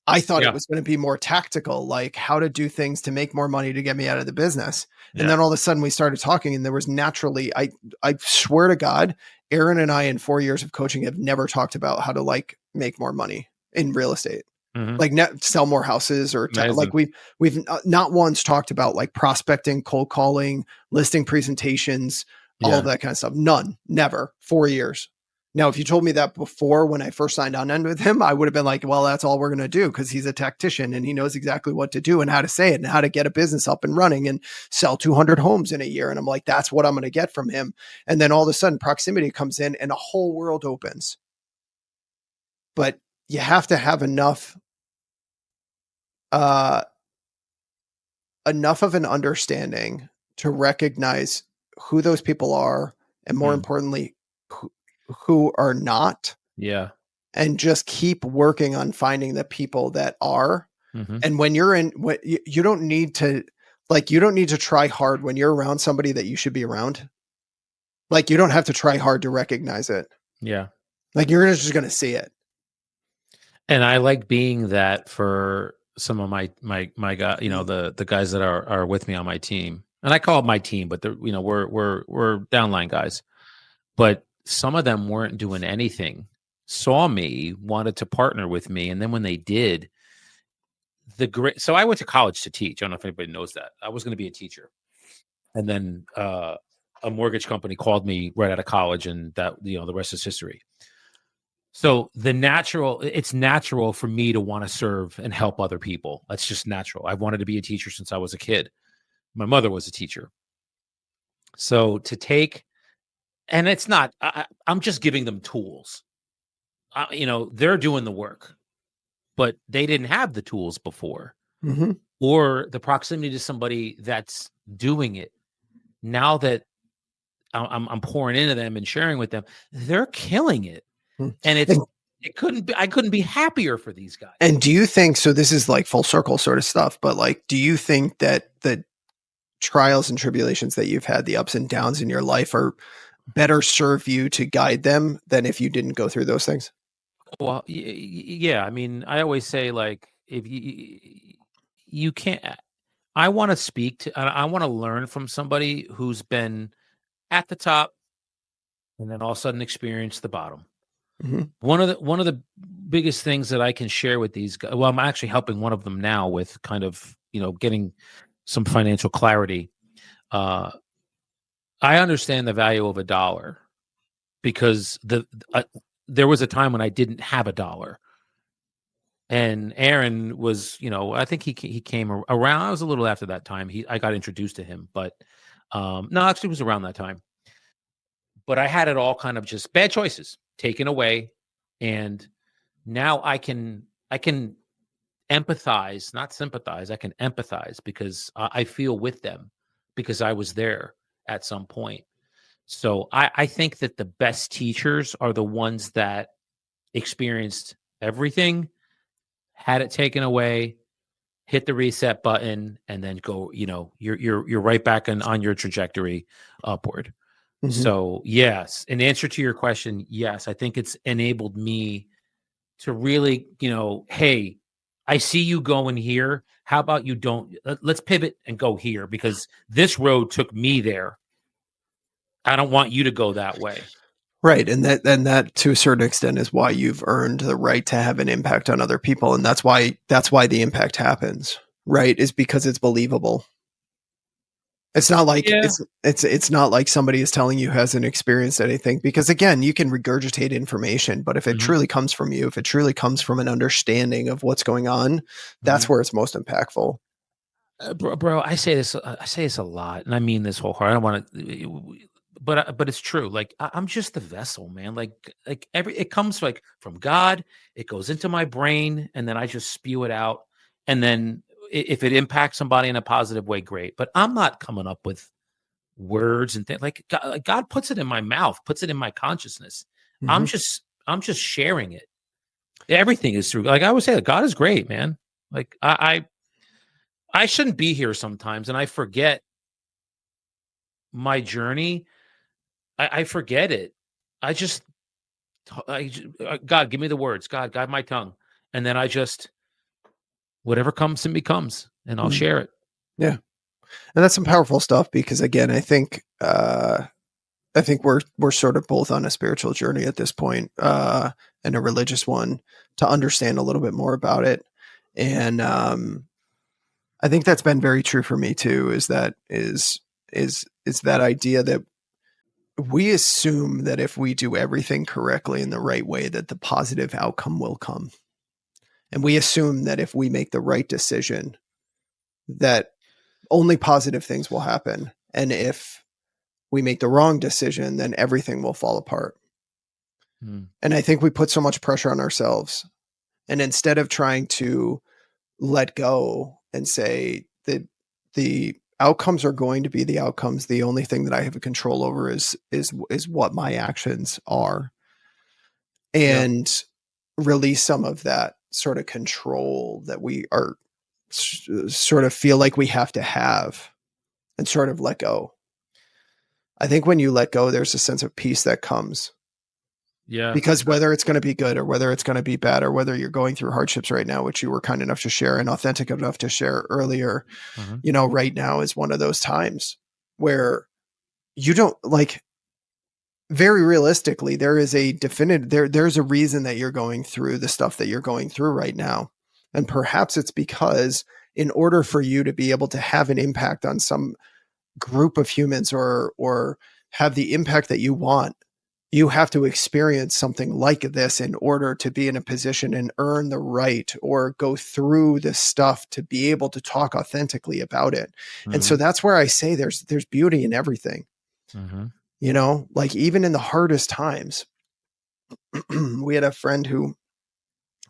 I thought it was going to be more tactical, like how to do things to make more money to get me out of the business. And then all of a sudden we started talking, and there was naturally, I swear to God, Aaron and I in 4 years of coaching have never talked about how to like make more money in real estate, like sell more houses or like we've not once talked about like prospecting, cold calling, listing presentations, all of that kind of stuff. None, never. 4 years. Now, if you told me that before when I first signed on end with him, I would have been like, well, that's all we're going to do, because he's a tactician and he knows exactly what to do and how to say it and how to get a business up and running and sell 200 homes in a year. And I'm like, that's what I'm going to get from him. And then all of a sudden proximity comes in and a whole world opens. But you have to have enough of an understanding to recognize who those people are, and more importantly, who are not, Yeah. and just keep working on finding the people that are. Mm-hmm. And when you're in, what you don't need to, like, you don't need to try hard when you're around somebody that you should be around. Like, you don't have to try hard to recognize it. Yeah. Like, you're just going to see it. And I like being that for some of my guy, the guys that are with me on my team. And I call it my team, but they're, we're downline guys. But some of them weren't doing anything, saw me, wanted to partner with me, and then when they did, so I went to college to teach. I don't know if anybody knows that. I was going to be a teacher. And then a mortgage company called me right out of college, and that, the rest is history. So it's natural for me to want to serve and help other people. That's just natural. I've wanted to be a teacher since I was a kid. My mother was a teacher. So to take, and it's not, I'm just giving them tools. They're doing the work, but they didn't have the tools before, or the proximity to somebody that's doing it. Now that I'm pouring into them and sharing with them, they're killing it. And I couldn't be happier for these guys. And do you think, so this is like full circle sort of stuff, but like, do you think that the trials and tribulations that you've had, the ups and downs in your life, are better serve you to guide them than if you didn't go through those things? Well, yeah. I mean, I always say, like, if you can't, I want to I want to learn from somebody who's been at the top and then all of a sudden experience the bottom. One of the biggest things that I can share with these guys, well, I'm actually helping one of them now with kind of, getting some financial clarity. I understand the value of $1 because there was a time when I didn't have $1. And Aaron was, I think he came around. I was a little after that time. I got introduced to him, but no, actually it was around that time. But I had it all kind of just bad choices taken away, and now I can empathize, not sympathize. I can empathize because I feel with them because I was there at some point. So I think that the best teachers are the ones that experienced everything, had it taken away, hit the reset button, and then go, you're right back on your trajectory upward. So yes, in answer to your question, yes, I think it's enabled me to really, hey, I see you going here. How about you let's pivot and go here, because this road took me there. I don't want you to go that way. Right. And that to a certain extent is why you've earned the right to have an impact on other people. And that's why the impact happens, right? Is because it's believable. It's not like it's not like somebody is telling you who hasn't experienced anything, because again, you can regurgitate information, but if it truly comes from you, if it truly comes from an understanding of what's going on, that's where it's most impactful. Bro, I say this a lot, and I mean this wholeheartedly. I don't want to, but it's true. Like, I'm just the vessel, man. Like it comes like from God. It goes into my brain, and then I just spew it out, and then if it impacts somebody in a positive way, great. But I'm not coming up with words and things. Like, God puts it in my mouth, puts it in my consciousness. I'm just sharing it. Everything is through. Like I always say, God is great, man. Like I shouldn't be here sometimes, and I forget my journey. I forget it. God, give me the words. God, guide my tongue, and then I just, whatever comes to me comes, and I'll share it. Yeah. And that's some powerful stuff, because again, I think we're sort of both on a spiritual journey at this point, and a religious one, to understand a little bit more about it. And I think that's been very true for me too, is that idea that we assume that if we do everything correctly in the right way, that the positive outcome will come. And we assume that if we make the right decision, that only positive things will happen. And if we make the wrong decision, then everything will fall apart. And I think we put so much pressure on ourselves. And instead of trying to let go and say that the outcomes are going to be the outcomes. The only thing that I have a control over is what my actions are, Yep. and release some of that sort of control that we are sort of feel like we have to have, and sort of let go. I think when you let go, there's a sense of peace that comes, Yeah. because whether it's going to be good or whether it's going to be bad, or whether you're going through hardships right now, which you were kind enough to share and authentic enough to share earlier, Mhm. right now is one of those times where you don't, like, very realistically, there is a definite, there's a reason that you're going through the stuff that you're going through right now. And perhaps it's because in order for you to be able to have an impact on some group of humans, or have the impact that you want, you have to experience something like this in order to be in a position and earn the right, or go through this stuff to be able to talk authentically about it. And so Mhm. that's where I say there's beauty in everything. Mhm. Like, even in the hardest times, we had a friend who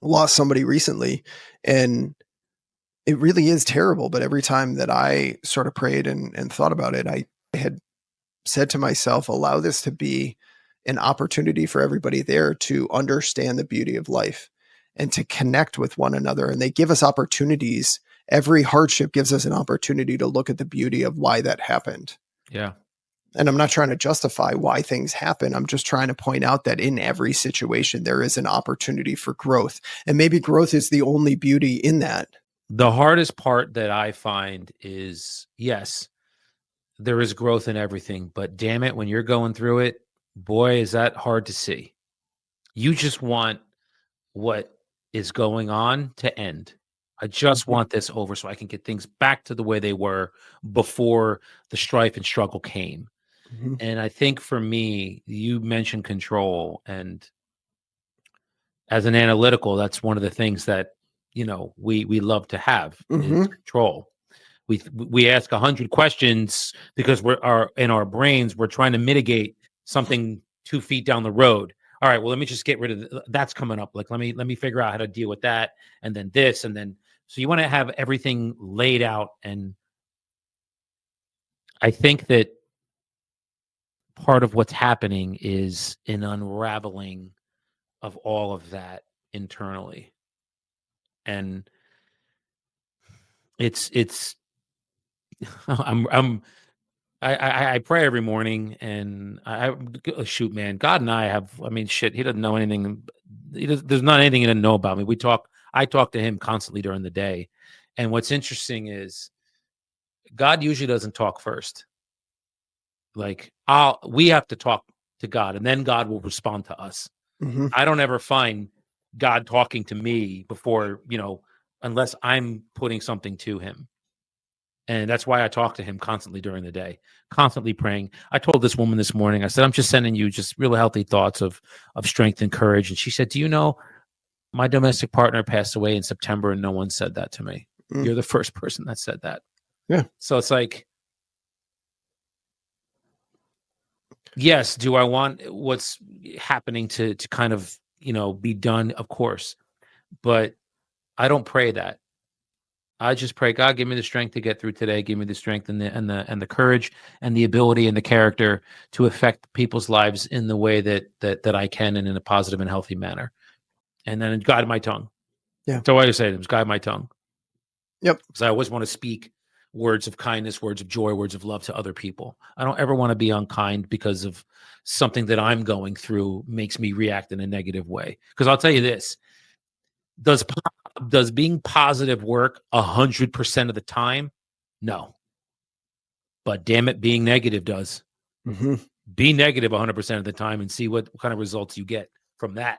lost somebody recently, and it really is terrible. But every time that I sort of prayed and thought about it, I had said to myself, allow this to be an opportunity for everybody there to understand the beauty of life and to connect with one another. And they give us opportunities. Every hardship gives us an opportunity to look at the beauty of why that happened. Yeah. And I'm not trying to justify why things happen. I'm just trying to point out that in every situation, there is an opportunity for growth. And maybe growth is the only beauty in that. The hardest part that I find is, yes, there is growth in everything, but damn it, when you're going through it, boy, is that hard to see. You just want what is going on to end. I just Mhm. want this over so I can get things back to the way they were before the strife and struggle came. Mhm. And I think for me, you mentioned control, and as an analytical, that's one of the things that we love to have is Mhm. control. We ask 100 questions because in our brains we're trying to mitigate something 2 feet down the road. All right, well, let me just get rid of that's coming up. Like, let me figure out how to deal with that, and then this, and then so you want to have everything laid out. And I think that part of what's happening is an unraveling of all of that internally, and it's I'm I pray every morning, and shoot, man, God and I have. I mean, shit, he doesn't know anything. There's not anything he doesn't know about me. I talk to him constantly during the day, and what's interesting is God usually doesn't talk first. Like, we have to talk to God, and then God will respond to us. Mhm. I don't ever find God talking to me before, unless I'm putting something to him. And that's why I talk to him constantly during the day, constantly praying. I told this woman this morning, I said, I'm just sending you just real healthy thoughts of strength and courage. And she said, do you know my domestic partner passed away in September and no one said that to me? Mm. You're the first person that said that. Yeah. So it's like, yes, do I want what's happening to kind of, be done? Of course. But I don't pray that. I just pray, God, give me the strength to get through today. Give me the strength and the courage and the ability and the character to affect people's lives in the way that I can, and in a positive and healthy manner. And then guide my tongue. Yeah. So I say to them, guide my tongue. Yep. Because I always want to speak words of kindness, words of joy, words of love to other people. I don't ever want to be unkind because of something that I'm going through makes me react in a negative way. Because I'll tell you this: does being positive work 100% of the time? No. But damn it, being negative does. Mhm. Be negative 100% of the time and see what kind of results you get from that.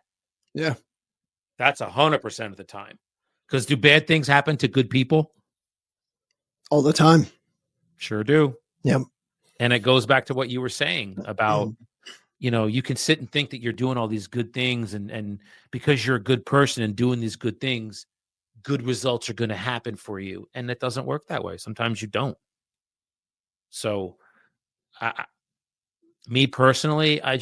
Yeah. That's 100% of the time. Because do bad things happen to good people? All the time. Sure do. Yep. And it goes back to what you were saying about, you can sit and think that you're doing all these good things, and because you're a good person and doing these good things, good results are going to happen for you. And it doesn't work that way. Sometimes you don't. So, me personally, I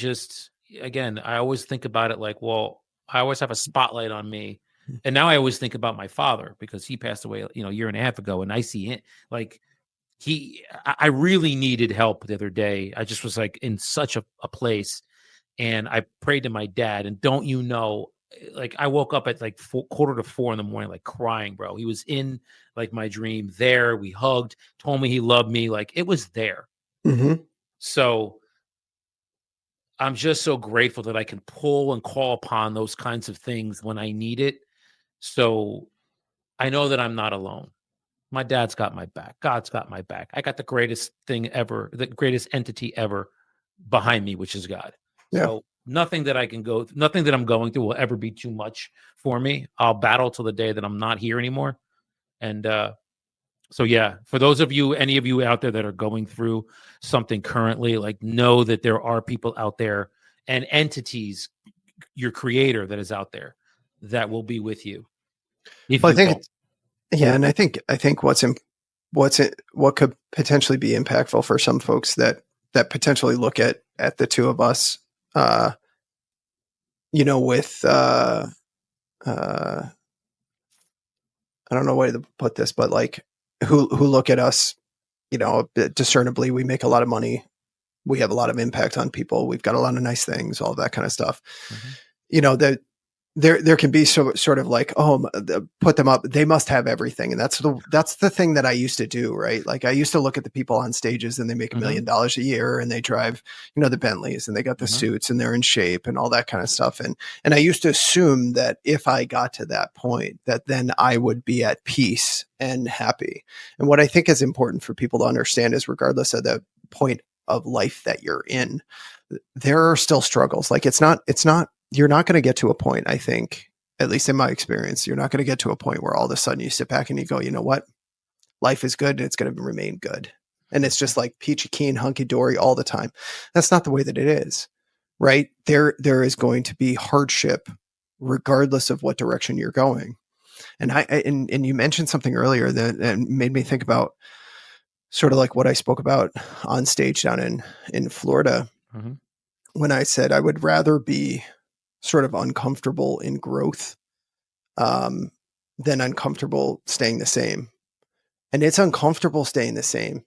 always think about it like, well, I always have a spotlight on me. And now I always think about my father because he passed away, a year and a half ago. And I see it like I really needed help the other day. I just was like in such a place, and I prayed to my dad. And don't you know, like I woke up at like 3:45 in the morning, like crying, bro. He was in like my dream there. We hugged, told me he loved me. Like it was there. Mm-hmm. So I'm just so grateful that I can pull and call upon those kinds of things when I need it. So I know that I'm not alone. My dad's got my back. God's got my back. I got the greatest thing ever, the greatest entity ever behind me, which is God. Yeah. So nothing that nothing that I'm going through will ever be too much for me. I'll battle till the day that I'm not here anymore. And so yeah, for those of you, any of you out there that are going through something currently, like know that there are people out there and entities, your creator that is out there that will be with you. If Well, I you think don't. it's, yeah, and I think what could potentially be impactful for some folks that potentially look at the two of us, with I don't know way to put this, but like who look at us, a bit discernibly. We make a lot of money. We have a lot of impact on people. We've got a lot of nice things, all that kind of stuff. Mhm. That there can be sort of like, put them up. They must have everything. And that's the thing that I used to do, right? Like I used to look at the people on stages and they make $1 million a year and they drive, the Bentleys and they got the suits and they're in shape and all that kind of stuff. And I used to assume that if I got to that point, that then I would be at peace and happy. And what I think is important for people to understand is regardless of the point of life that you're in, there are still struggles. Like it's not, you're not going to get to a point, I think, at least in my experience, you're not going to get to a point where all of a sudden you sit back and you go, you know what? Life is good and it's going to remain good. And it's just like peachy keen, hunky dory all the time. That's not the way that it is, right? There is going to be hardship regardless of what direction you're going. And and you mentioned something earlier that made me think about sort of like what I spoke about on stage down in Florida, when I said I would rather be sort of uncomfortable in growth than uncomfortable staying the same. And it's uncomfortable staying the same.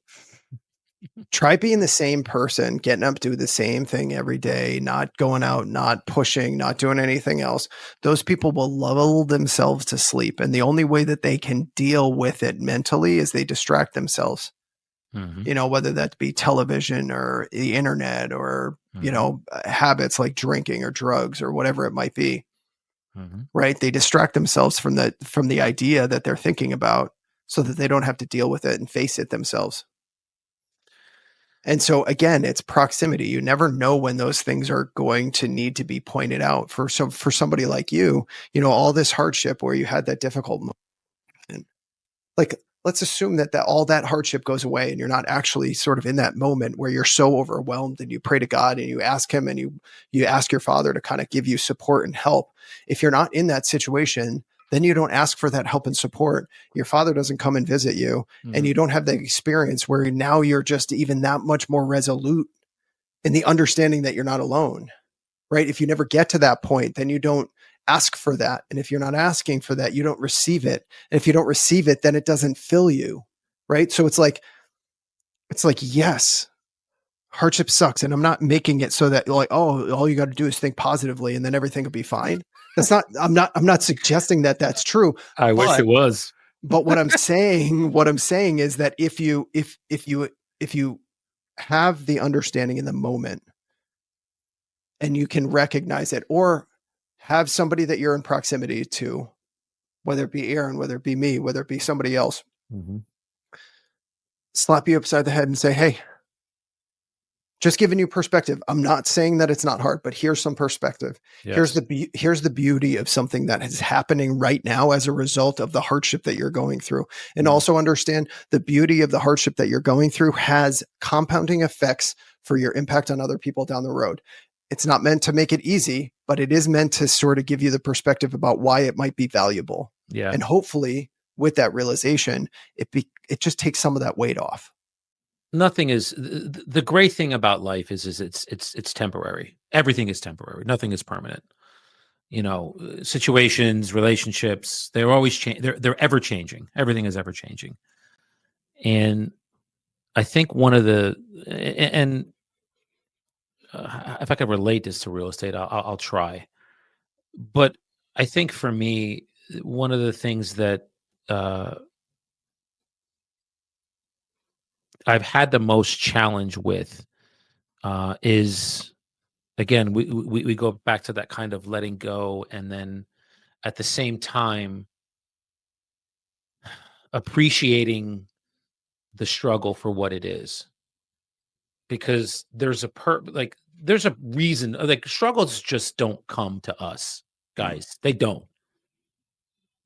Try being the same person, getting up, do the same thing every day, not going out, not pushing, not doing anything else. Those people will lull themselves to sleep. And the only way that they can deal with it mentally is they distract themselves. Whether that be television or the internet or, habits like drinking or drugs or whatever it might be, right? They distract themselves from the idea that they're thinking about so that they don't have to deal with it and face it themselves. And so again, it's proximity. You never know when those things are going to need to be pointed out. For somebody like you, all this hardship where you had that difficult moment, like, let's assume that all that hardship goes away and you're not actually sort of in that moment where you're so overwhelmed and you pray to God and you ask him and you ask your father to kind of give you support and help. If you're not in that situation, then you don't ask for that help and support. Your father doesn't come and visit you and you don't have the experience where now you're just even that much more resolute in the understanding that you're not alone, right? If you never get to that point, then you don't ask for that. And if you're not asking for that, you don't receive it. And if you don't receive it, then it doesn't fill you. Right. So it's like, yes, hardship sucks. And I'm not making it so that like, oh, all you got to do is think positively and then everything will be fine. That's not, I'm not suggesting that that's true. I wish it was. But what I'm saying is that if you have the understanding in the moment and you can recognize it, or have somebody that you're in proximity to, whether it be Aaron, whether it be me, whether it be somebody else, slap you upside the head and say, hey, just giving you perspective. I'm not saying that it's not hard, but here's some perspective. Yes. Here's the beauty of something that is happening right now as a result of the hardship that you're going through. And also understand the beauty of the hardship that you're going through has compounding effects for your impact on other people down the road. It's not meant to make it easy, but it is meant to sort of give you the perspective about why it might be valuable. Yeah. And hopefully with that realization, it just takes some of that weight off. Nothing is the great thing about life is it's temporary. Everything is temporary. Nothing is permanent. Situations, relationships, they're always they're ever changing. Everything is ever changing. And I think one of the and if I could relate this to real estate, I'll try. But I think for me, one of the things that uh, I've had the most challenge with is again we go back to that kind of letting go, and then at the same time appreciating the struggle for what it is, because there's a reason, like struggles just don't come to us, guys. They don't.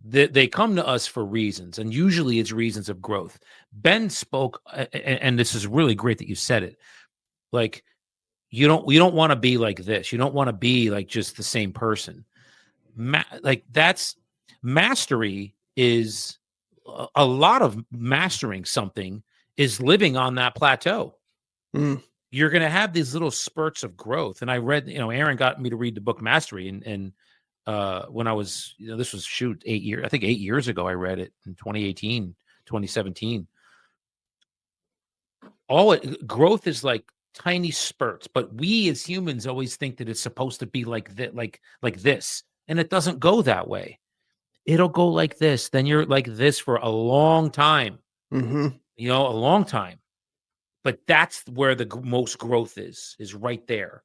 They come to us for reasons, and usually it's reasons of growth. Ben spoke, and this is really great that you said it. Like you don't want to be like this. You don't want to be like just the same person. Like that's mastery is a lot of mastering something is living on that plateau. Mm. You're going to have these little spurts of growth. And I read, Aaron got me to read the book Mastery, and when I was, this was 8 years ago, I read it in 2018, 2017. Growth is like tiny spurts, but we as humans always think that it's supposed to be like that, like this, and it doesn't go that way. It'll go like this. Then you're like this for a long time, Mm-hmm. a long time. But that's where the most growth is right there.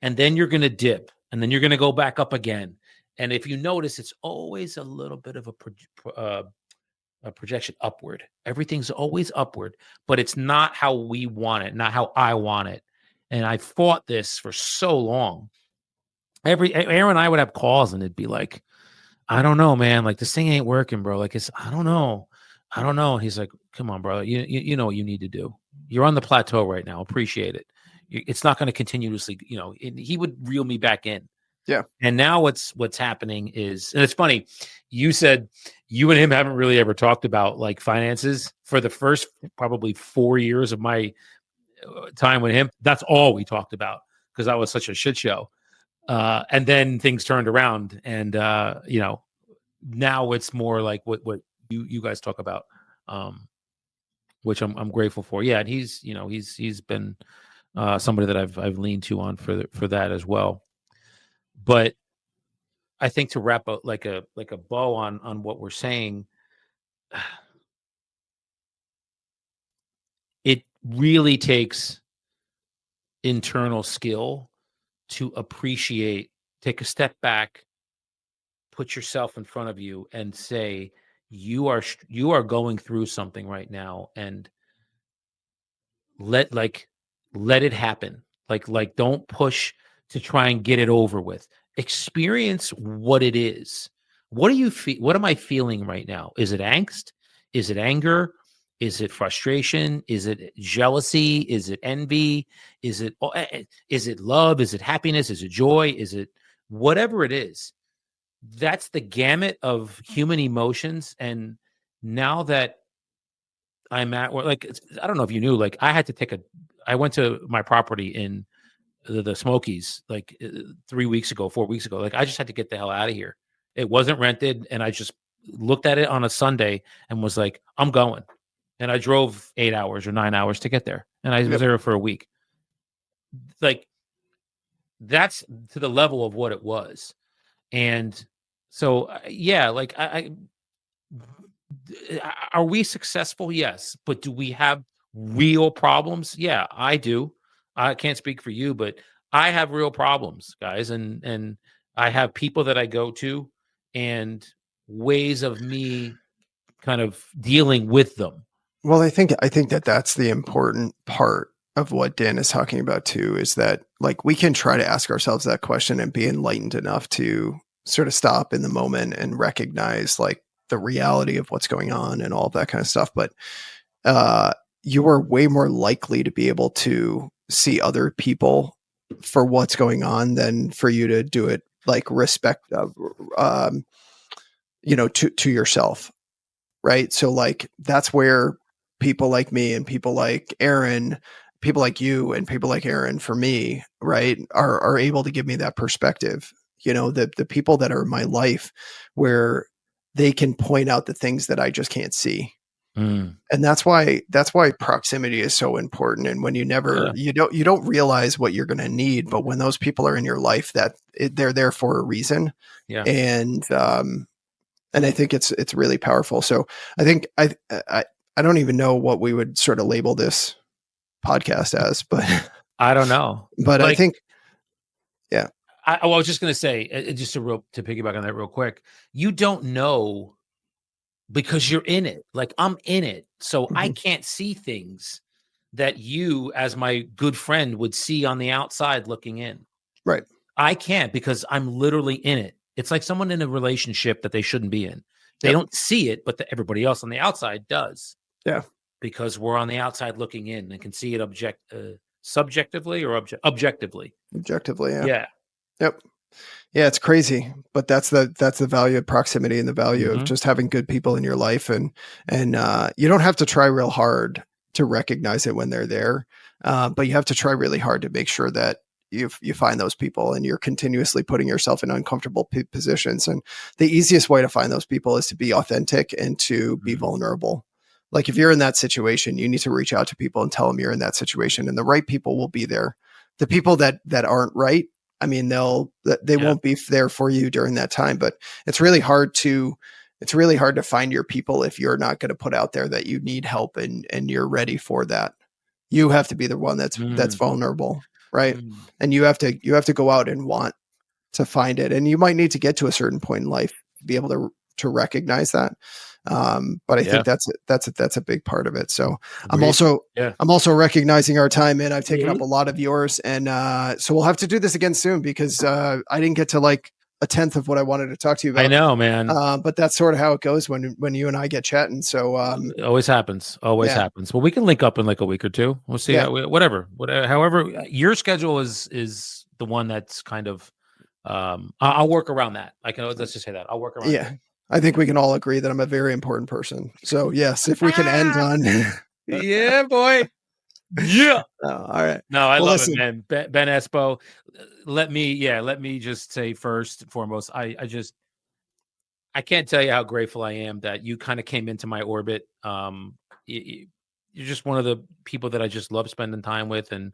And then you're going to dip, and then you're going to go back up again. And if you notice, it's always a little bit of a projection upward. Everything's always upward, but it's not how we want it, not how I want it. And I fought this for so long. Aaron and I would have calls, and it'd be like, I don't know, man. Like this thing ain't working, bro. Like I don't know. He's like, come on, bro. You know what you need to do. You're on the plateau right now. Appreciate it. It's not going to continuously, he would reel me back in. Yeah. And now what's happening is, and it's funny, you said you and him haven't really ever talked about like finances for the first probably 4 years of my time with him. That's all we talked about because that was such a shit show. And then things turned around, and now it's more like what you guys talk about, which I'm grateful for. Yeah, and he's been somebody that I've leaned to on for that as well. But I think to wrap up like a bow on what we're saying, it really takes internal skill to appreciate, take a step back, put yourself in front of you and say, you are going through something right now, and let it happen. Like don't push to try and get it over with. Experience what it is. What do you feel? What am I feeling right now? Is it angst? Is it anger? Is it frustration? Is it jealousy? Is it envy? Is it love? Is it happiness? Is it joy? Is it whatever it is? That's the gamut of human emotions. And now that I'm at, like, I don't know if you knew, like I went to my property in the Smokies like 4 weeks ago. Like I just had to get the hell out of here. It wasn't rented. And I just looked at it on a Sunday and was like, I'm going. And I drove 8 hours or 9 hours to get there. And I was there for a week. Like that's to the level of what it was. And so, yeah, like are we successful? Yes. But do we have real problems? Yeah, I do. I can't speak for you, but I have real problems, guys. And I have people that I go to and ways of me kind of dealing with them. Well, I think that's the important part of what Dan is talking about too, is that like we can try to ask ourselves that question and be enlightened enough to sort of stop in the moment and recognize like the reality of what's going on and all of that kind of stuff. But you are way more likely to be able to see other people for what's going on than for you to do it like respect of, to yourself. Right. So like, that's where people like me and people like Aaron, people like you and people like Aaron for me, right, are able to give me that perspective. The people that are in my life where they can point out the things that I just can't see. Mm. And that's why proximity is so important. And when you never, you don't realize what you're going to need, but when those people are in your life, they're there for a reason. Yeah. And I think it's really powerful. So I think I don't even know what we would sort of label this podcast as, but I don't know. But Like, I think, I was just going to say, just to piggyback on that real quick, you don't know because you're in it. Like, I'm in it. So I can't see things that you, as my good friend, would see on the outside looking in. Right. I can't because I'm literally in it. It's like someone in a relationship that they shouldn't be in. They don't see it, but everybody else on the outside does. Yeah. Because we're on the outside looking in and can see it subjectively or objectively. Objectively, yeah. Yeah. Yep. Yeah, it's crazy, but that's the value of proximity and the value of just having good people in your life, and you don't have to try real hard to recognize it when they're there, but you have to try really hard to make sure that you find those people, and you're continuously putting yourself in uncomfortable positions. And the easiest way to find those people is to be authentic and to be vulnerable. Like, if you're in that situation, you need to reach out to people and tell them you're in that situation, and the right people will be there. The people that aren't right, I mean, they won't be there for you during that time. But it's really hard to find your people if you're not going to put out there that you need help and you're ready for that. You have to be the one that's vulnerable, right? And you have to go out and want to find it. And you might need to get to a certain point in life to be able to recognize that. But I think that's a big part of it. So Agreed. I'm also recognizing our time, and I've taken up a lot of yours. And, so we'll have to do this again soon, because, I didn't get to like a tenth of what I wanted to talk to you about. I know, man. But that's sort of how it goes when you and I get chatting. So, it always happens. Happens. Well, we can link up in like a week or two. We'll see. Whatever. However, your schedule is the one that's kind of, I'll work around that. Let's just say that I'll work around. Yeah. I think we can all agree that I'm a very important person. So yes, if we can end on, yeah, boy. Yeah. All right. No, I love it, man. Ben Espo. Let me just say first and foremost, I can't tell you how grateful I am that you kind of came into my orbit. You're just one of the people that I just love spending time with, and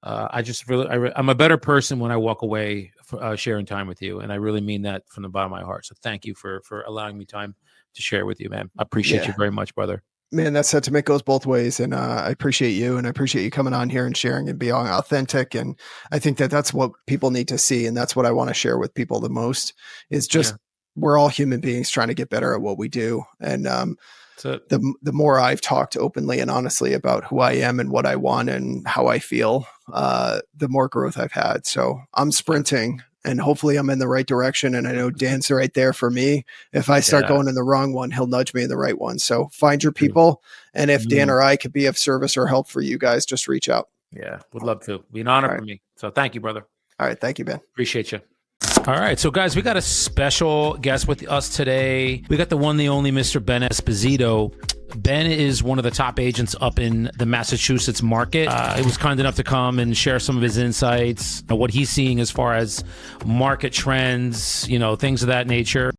I'm a better person when I walk away sharing time with you, and I really mean that from the bottom of my heart. So thank you for allowing me time to share with you, man. I appreciate you very much, brother. Man, that sentiment goes both ways, and I appreciate you, and I appreciate you coming on here and sharing and being authentic. And I think that's what people need to see, and that's what I want to share with people the most. Is just we're all human beings trying to get better at what we do, and the more I've talked openly and honestly about who I am and what I want and how I feel, the more growth I've had. So I'm sprinting, and hopefully I'm in the right direction. And I know Dan's right there for me. If I start going in the wrong one, he'll nudge me in the right one. So find your people. And if Dan or I could be of service or help for you guys, just reach out. Yeah, would love to. Be an honor for me. So thank you, brother. All right. Thank you, Ben. Appreciate you. All right, so guys, we got a special guest with us today. We got the one, the only Mr. Ben Esposito. Ben is one of the top agents up in the Massachusetts market. He was kind enough to come and share some of his insights, what he's seeing as far as market trends, things of that nature.